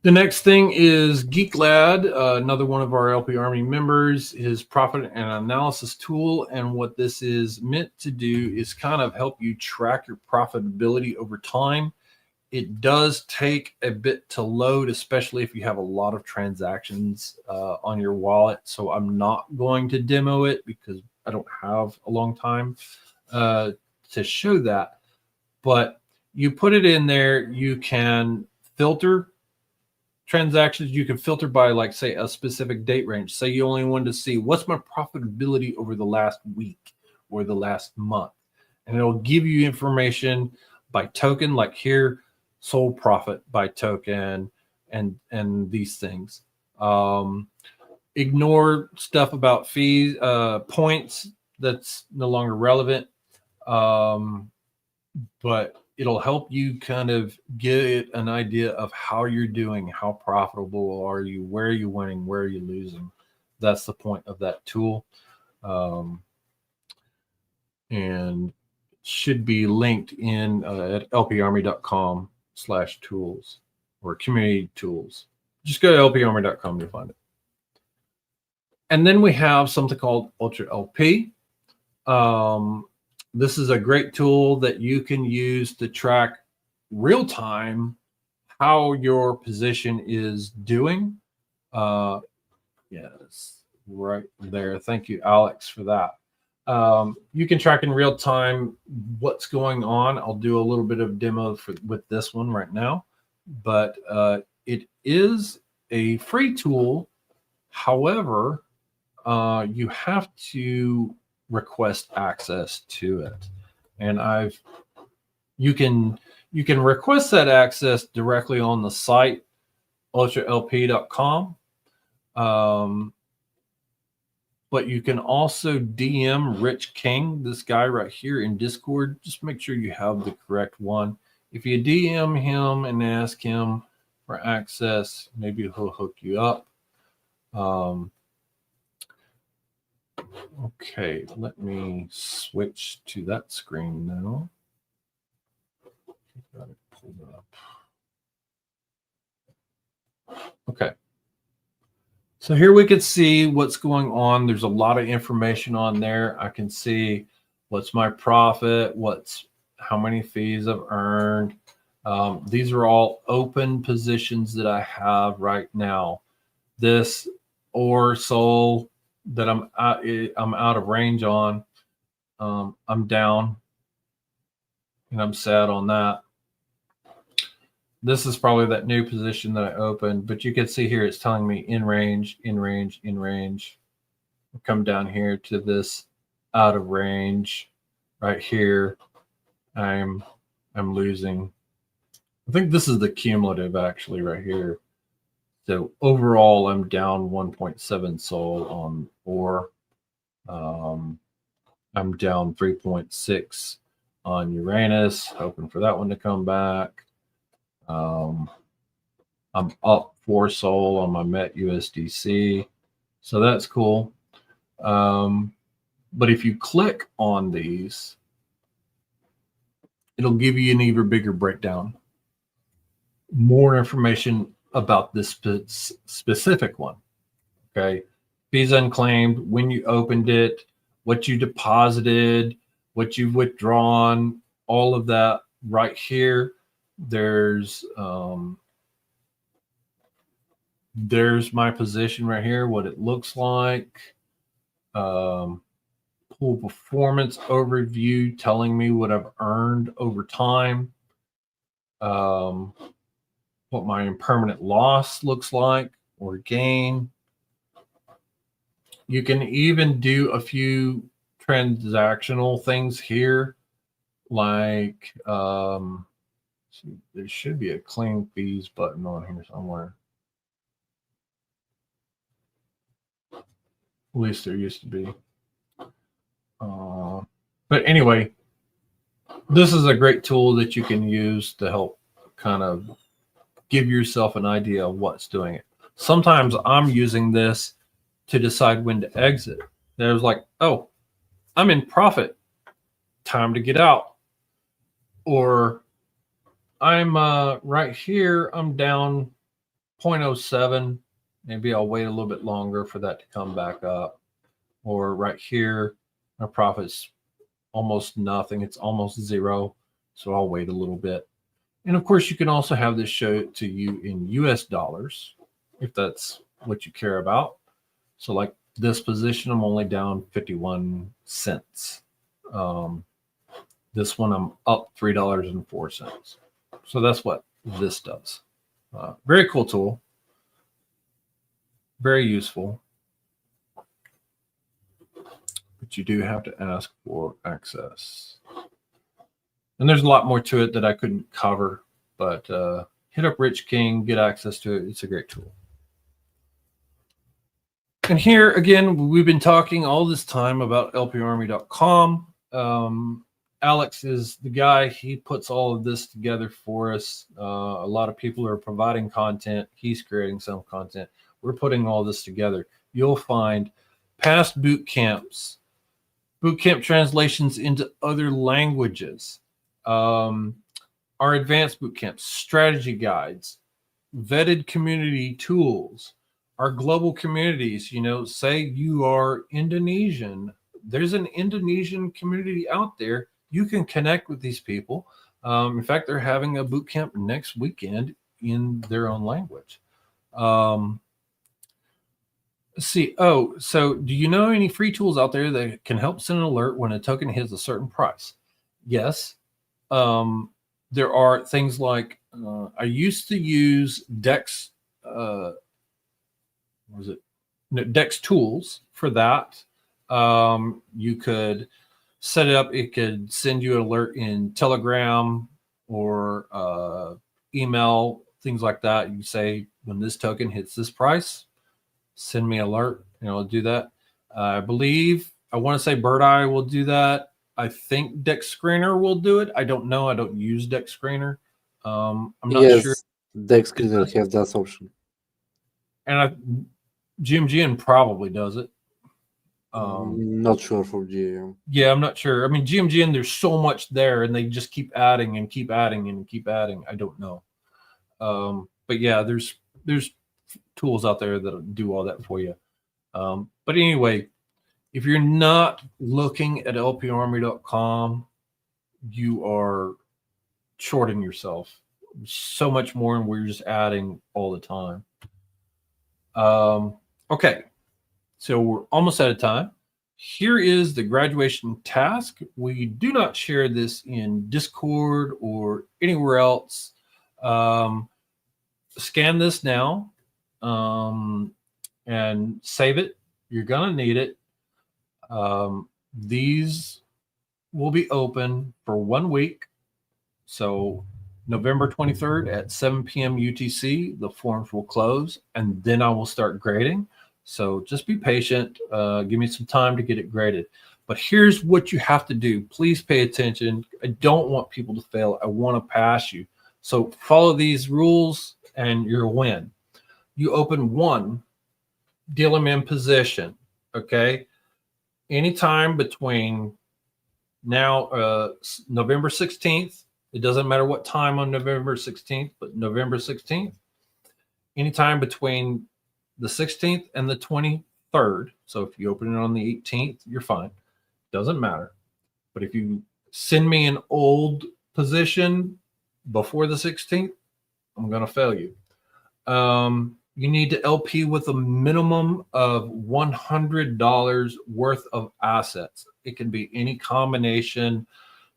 The next thing is Geek Lad, another one of our LP Army members, his profit and analysis tool. And what this is meant to do is kind of help you track your profitability over time. It does take a bit to load, especially if you have a lot of transactions on your wallet. So I'm not going to demo it because I don't have a long time to show that. But you put it in there, you can filter transactions. You can filter by, like, say, a specific date range. Say you only wanted to see what's my profitability over the last week or the last month, and it'll give you information by token, like here, sold profit by token, and these things. Ignore stuff about fees, points, that's no longer relevant. But it'll help you kind of get an idea of how you're doing, how profitable are you, where are you winning, where are you losing. That's the point of that tool. And should be linked in at lparmy.com/tools or community tools. Just go to lparmy.com to find it. And then we have something called Ultra LP. This is a great tool that you can use to track real time how your position is doing. Yes, right there. Thank you, Alex, for that. You can track in real time what's going on. I'll do a little bit of demo with this one right now, but it is a free tool. However, you have to request access to it, and you can request that access directly on the site ultralp.com, but you can also DM Rich King, this guy right here, in Discord. Just make sure you have the correct one. If you DM him and ask him for access, maybe he'll hook you up. Okay, let me switch to that screen now. Got it pulled up. Okay. So here we can see what's going on. There's a lot of information on there. I can see what's my profit, how many fees I've earned. These are all open positions that I have right now. This or soul that I'm out of range on. I'm down, and I'm sad on that. This is probably that new position that I opened, but you can see here it's telling me in range, in range, in range. I'll come down here to this out of range right here. I'm losing. I think this is the cumulative actually right here. So overall, I'm down 1.7 soul on ore. I'm down 3.6 on Uranus, hoping for that one to come back. I'm up 4 soul on my Met USDC, so that's cool. But if you click on these, it'll give you an even bigger breakdown, more information about this specific one. Okay, fees unclaimed, when you opened it, what you deposited, what you've withdrawn, all of that right here. There's my position right here, what it looks like. Pool performance overview telling me what I've earned over time. What my impermanent loss looks like or gain. You can even do a few transactional things here, like there should be a claim fees button on here somewhere. At least there used to be. But anyway, this is a great tool that you can use to help kind of give yourself an idea of what's doing it. Sometimes I'm using this to decide when to exit. There's like, oh, I'm in profit, time to get out. Or I'm right here, I'm down 0.07. Maybe I'll wait a little bit longer for that to come back up. Or right here, my profit's almost nothing. It's almost zero. So I'll wait a little bit. And of course, you can also have this show it to you in US dollars, if that's what you care about. So like this position, I'm only down 51 cents. This one, I'm up $3.04. So that's what this does. Very cool tool. Very useful. But you do have to ask for access. And there's a lot more to it that I couldn't cover, but hit up Rich King, get access to it. It's a great tool. And here again, we've been talking all this time about lparmy.com. Alex is the guy. He puts all of this together for us. A lot of people are providing content. He's creating some content. We're putting all this together. You'll find past boot camps, boot camp translations into other languages, our advanced boot camps, strategy guides, vetted community tools, our global communities. You know, say you are Indonesian, there's an Indonesian community out there. You can connect with these people. In fact, they're having a boot camp next weekend in their own language. Let's see. Oh, so do you know any free tools out there that can help send an alert when a token hits a certain price? Yes. There are things like I used to use Dex. Dex tools for that. You could set it up. It could send you an alert in Telegram or email, things like that. You say when this token hits this price, send me an alert, and it'll do that. I believe, I want to say Bird Eye will do that. I think Dex Screener will do it. I don't know. I don't use Dex Screener. I'm not sure. Dex Screener has that option. And GMGN probably does it. Not sure for GM. Yeah, I'm not sure. I mean, GMGN, there's so much there, and they just keep adding and keep adding and keep adding. I don't know. But yeah, there's tools out there that'll do all that for you. But anyway, if you're not looking at lparmy.com, you are shorting yourself so much more, and we're just adding all the time. Okay, so we're almost out of time. Here is the graduation task. We do not share this in Discord or anywhere else. Scan this now and save it. You're going to need it. These will be open for 1 week. So November 23rd at 7 p.m. UTC, the forms will close, and then I will start grading. So just be patient. Give me some time to get it graded. But here's what you have to do. Please pay attention. I don't want people to fail. I want to pass you. So follow these rules and you'll win. You open one, deal them in position, okay? Anytime between now, November 16th, it doesn't matter what time on November 16th, but November 16th, anytime between the 16th and the 23rd. So if you open it on the 18th, you're fine. Doesn't matter. But if you send me an old position before the 16th, I'm going to fail you. You need to LP with a minimum of $100 worth of assets. It can be any combination,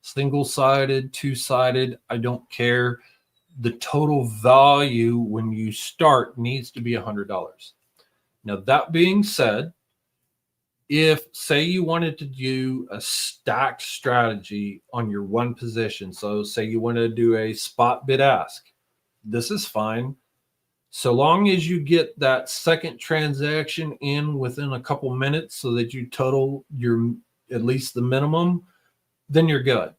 single-sided, two-sided, I don't care. The total value when you start needs to be $100. Now, that being said, if, say, you wanted to do a stacked strategy on your one position, so say you want to do a spot bid ask, this is fine. So long as you get that second transaction in within a couple minutes so that you total your at least the minimum, then you're good.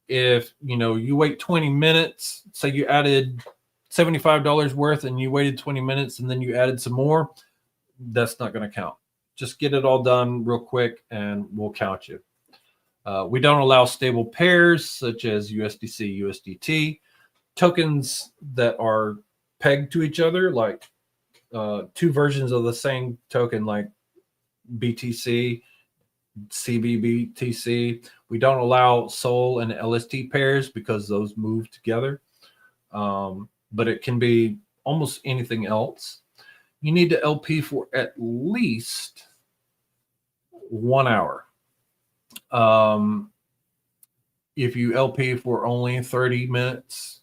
If you wait 20 minutes, say you added $75 worth and you waited 20 minutes and then you added some more, that's not going to count. Just get it all done real quick and we'll count you. We don't allow stable pairs such as USDC, USDT, tokens that are pegged to each other, like two versions of the same token, like BTC, CBBTC. We don't allow SOL and LST pairs because those move together. But it can be almost anything else. You need to LP for at least 1 hour. If you LP for only 30 minutes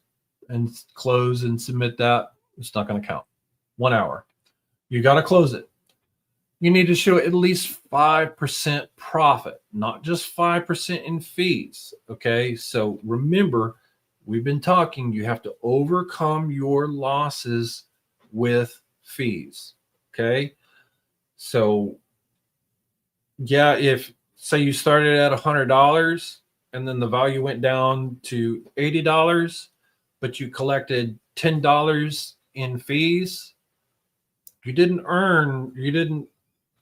and close and submit that, it's not going to count. 1 hour. You got to close it. You need to show at least 5% profit, not just 5% in fees. Okay. So remember, we've been talking, you have to overcome your losses with fees. Okay. So yeah, if say you started at $100 and then the value went down to $80, but you collected $10 in fees,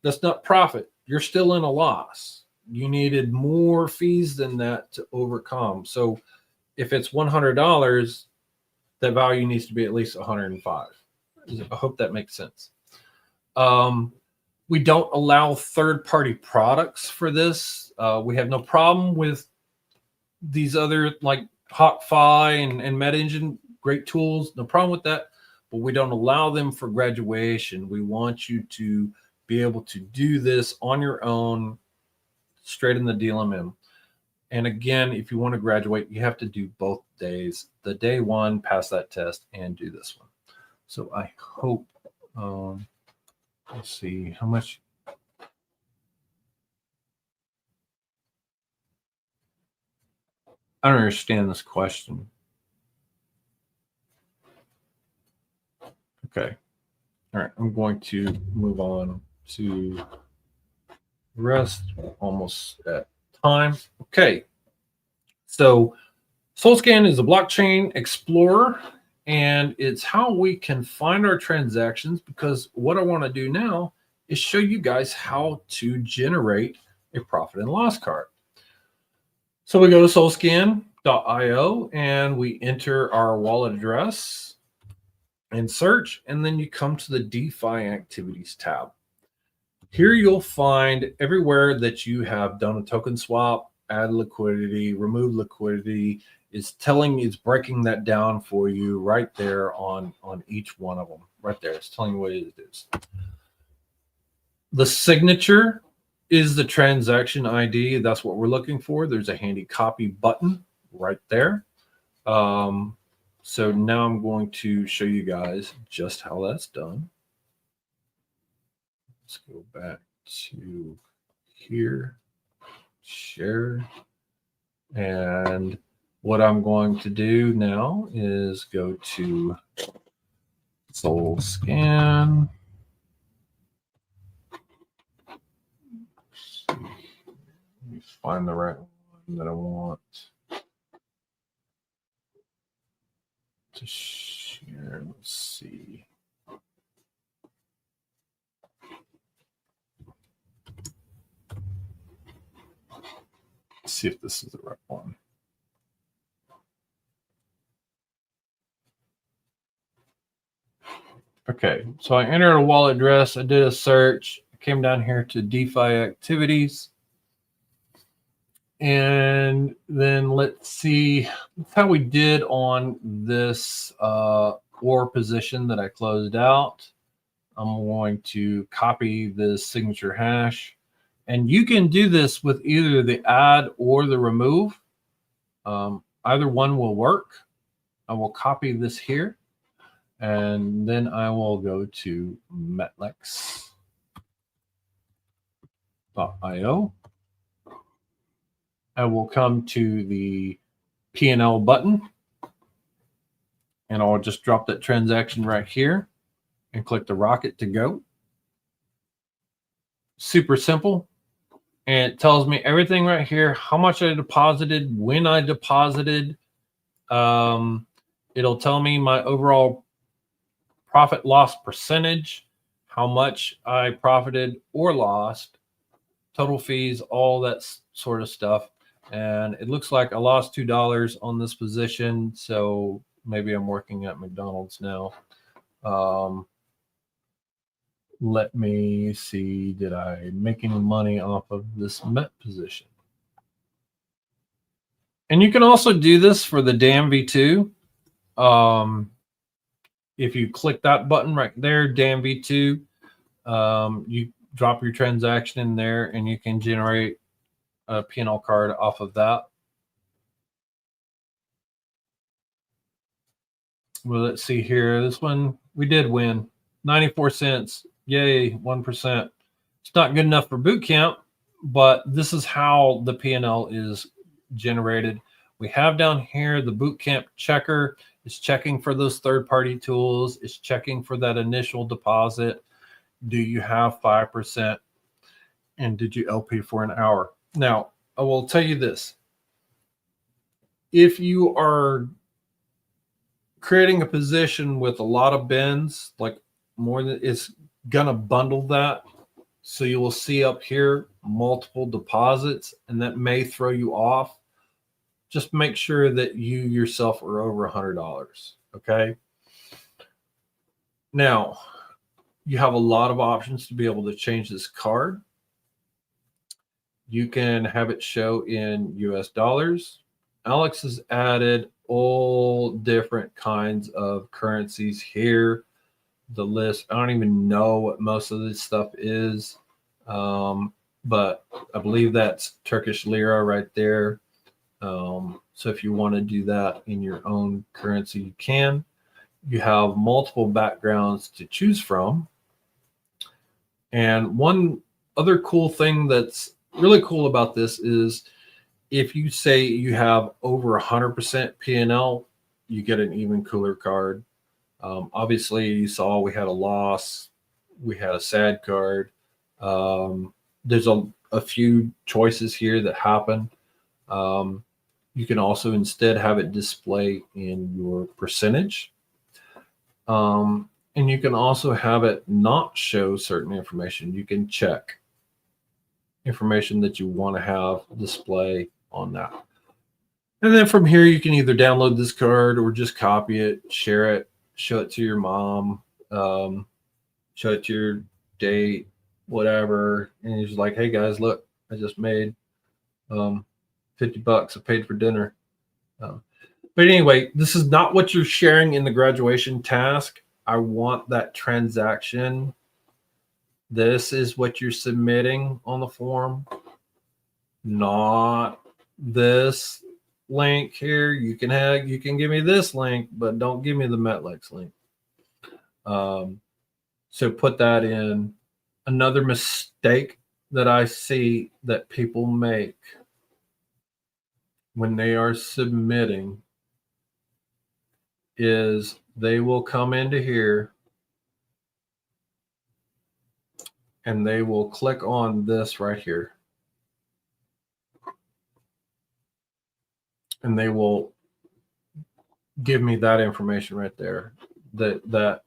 that's not profit. You're still in a loss. You needed more fees than that to overcome. So if it's $100, that value needs to be at least 105. I hope that makes sense. We don't allow third-party products for this. We have no problem with these other like HotFi and MetEngine, great tools, no problem with that, but we don't allow them for graduation. We want you to be able to do this on your own, straight in the DLMM. And again, if you want to graduate, you have to do both days. The day one, pass that test and do this one. So I hope, let's see how much. I don't understand this question. Okay. All right. I'm going to move on to the rest. Almost at time. Okay. So SolScan is a blockchain explorer, and it's how we can find our transactions, because what I want to do now is show you guys how to generate a profit and loss card. So we go to solscan.io and we enter our wallet address. and search, and then you come to the DeFi activities tab. Here you'll find everywhere that you have done a token swap, add liquidity, remove liquidity. It's breaking that down for you right there on each one of them. Right there, it's telling you what it is. The signature is the transaction ID. That's what we're looking for. There's a handy copy button right there. So now I'm going to show you guys just how that's done. Let's go back to here, share. And what I'm going to do now is go to Soul Scan. Let me find the right one that I want to share. Let's see. Let's see if this is the right one. Okay, so I entered a wallet address. I did a search. I came down here to DeFi activities. And then let's see how we did on this OR position that I closed out. I'm going to copy the signature hash. And you can do this with either the add or the remove. Either one will work. I will copy this here. And then I will go to metlex.io. I will come to the P&L button, and I'll just drop that transaction right here and click the rocket to go. Super simple. And it tells me everything right here, how much I deposited, when I deposited. It'll tell me my overall profit loss percentage, how much I profited or lost, total fees, all that sort of stuff. And it looks like I lost $2 on this position. So maybe I'm working at McDonald's now. Let me see, did I make any money off of this MET position? And you can also do this for the DAM V2. If you click that button right there, DAM V2, you drop your transaction in there and you can generate a P&L card off of that. Well, let's see here. This one, we did win 94 cents. Yay, 1%. It's not good enough for Bootcamp, but this is how the P&L is generated. We have down here the Bootcamp checker. It's checking for those third-party tools. It's checking for that initial deposit. Do you have 5%? And did you LP for an hour? Now, I will tell you this. If you are creating a position with a lot of bins, like more than, it's going to bundle that. So you will see up here multiple deposits, and that may throw you off. Just make sure that you yourself are over $100. Okay. Now, you have a lot of options to be able to change this card. You can have it show in US dollars. Alex has added all different kinds of currencies here. The list, I don't even know what most of this stuff is, but I believe that's Turkish lira right there. So if you want to do that in your own currency, you can. You have multiple backgrounds to choose from. And one other cool thing that's really cool about this is if you say you have over 100% P&L, you get an even cooler card. Obviously, you saw we had a loss. We had a sad card. There's a few choices here that happen. You can also instead have it display in your percentage. And you can also have it not show certain information. You can check information that you want to have display on that. And then from here, you can either download this card or just copy it, share it. show it to your mom, show it to your date, whatever. And he's like, hey guys, look, I just made $50. I paid for dinner. But anyway, this is not what you're sharing in the graduation task. I want that transaction. This is what you're submitting on the form, not this link here. You can give me this link, but don't give me the MetLex link. So put that in. Another mistake that I see that people make when they are submitting is they will come into here and they will click on this right here. And they will give me that information right there. That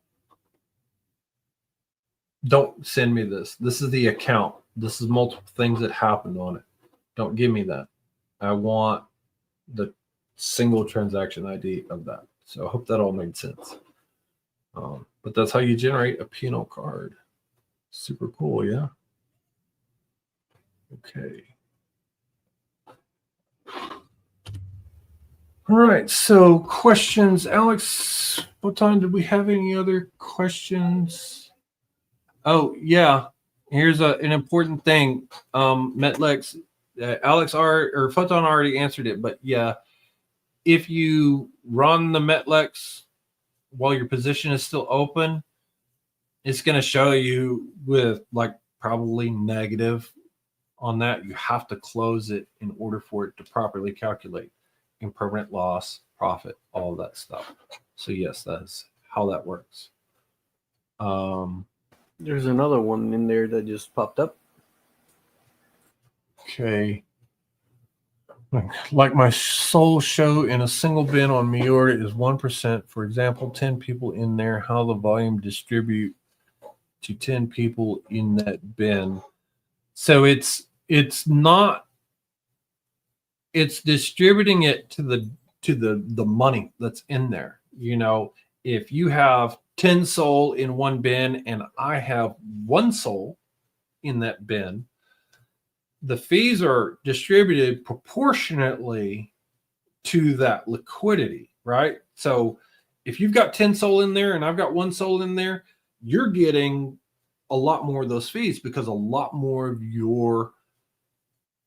don't send me this. This is the account. This is multiple things that happened on it. Don't give me that. I want the single transaction ID of that. So I hope that all made sense. But that's how you generate a P&L card. Super cool, yeah? Okay. All right, so questions. Alex, what time did we have any other questions? Oh, yeah. Here's an important thing. MetLex, Alex or Photon already answered it, but yeah, if you run the MetLex while your position is still open, it's going to show you with like probably negative on that. You have to close it in order for it to properly calculate impermanent loss, profit, all of that stuff. So yes, that's how that works. There's another one in there that just popped up. Okay. Like my sole show in a single bin on Meteora is 1%. For example, 10 people in there, how the volume distribute to 10 people in that bin. So it's distributing it to the money that's in there. You know, if you have 10 SOL in one bin and I have 1 SOL in that bin, the fees are distributed proportionately to that liquidity, right? So if you've got 10 SOL in there and I've got 1 SOL in there, you're getting a lot more of those fees because a lot more of your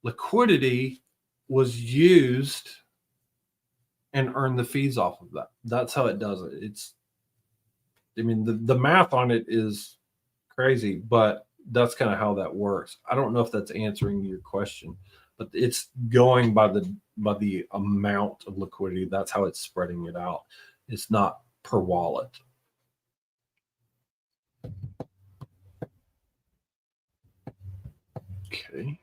liquidity was used and earned the fees off of that. That's how it does it. The math on it is crazy, but that's kind of how that works. I don't know if that's answering your question, but it's going by the amount of liquidity. That's how it's spreading it out. It's not per wallet. Okay.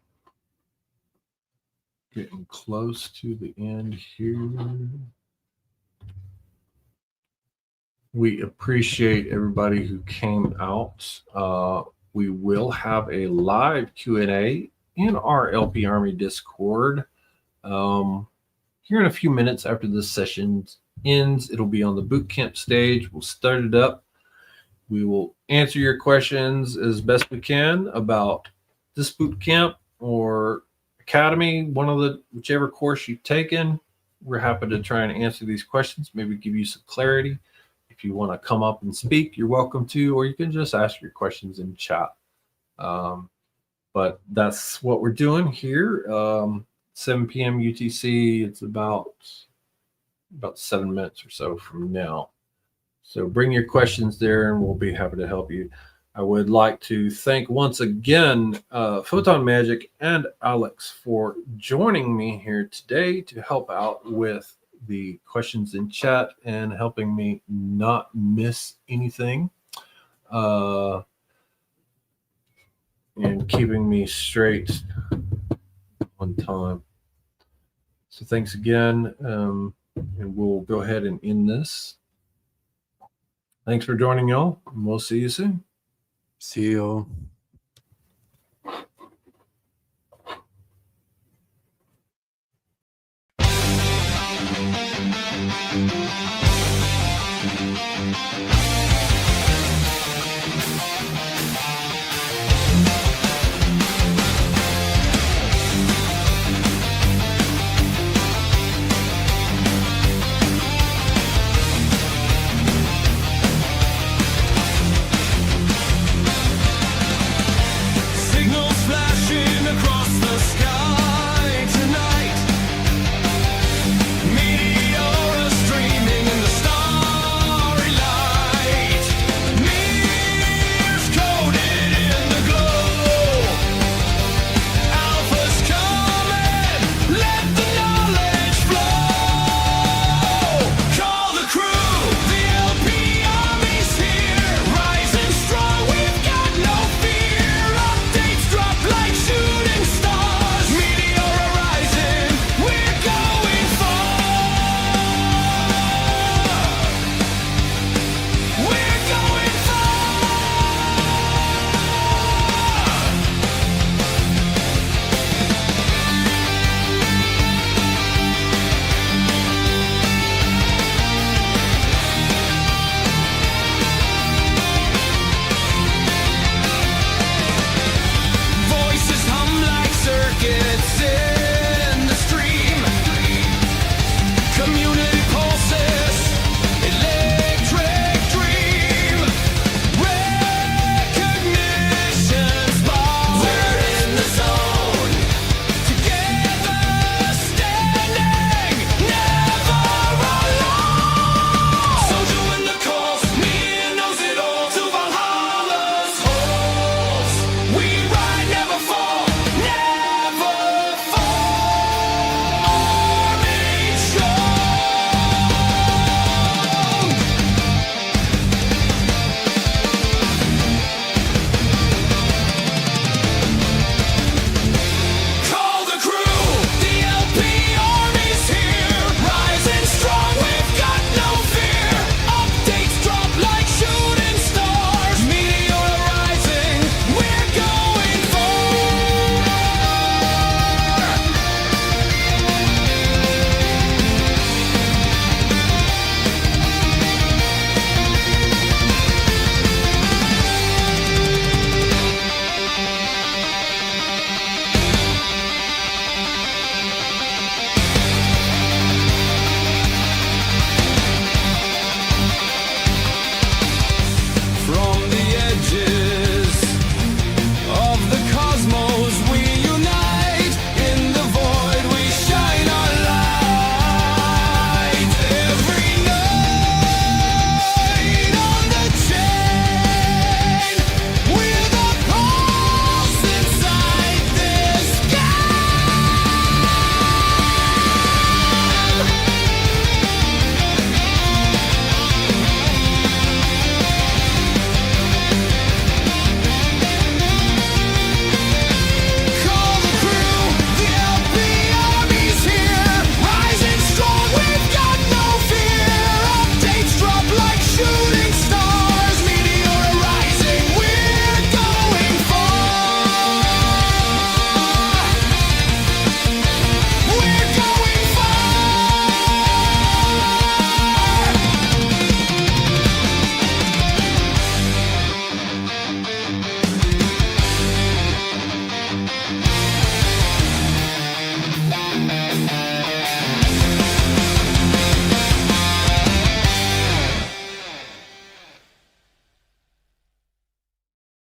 Getting close to the end here. We appreciate everybody who came out. We will have a live Q&A in our LP Army Discord. Here in a few minutes after this session ends, it'll be on the Bootcamp stage. We'll start it up. We will answer your questions as best we can about this Bootcamp or Academy, whichever course you've taken. We're happy to try and answer these questions, maybe give you some clarity. If you want to come up and speak, you're welcome to, or you can just ask your questions in chat. But that's what we're doing here. 7 p.m. UTC. It's about 7 minutes or so from now. So bring your questions there and we'll be happy to help you. I would like to thank once again Photon Magic and Alex for joining me here today to help out with the questions in chat and helping me not miss anything and keeping me straight on time. So thanks again, and we'll go ahead and end this. Thanks for joining, y'all, and we'll see you soon. See you.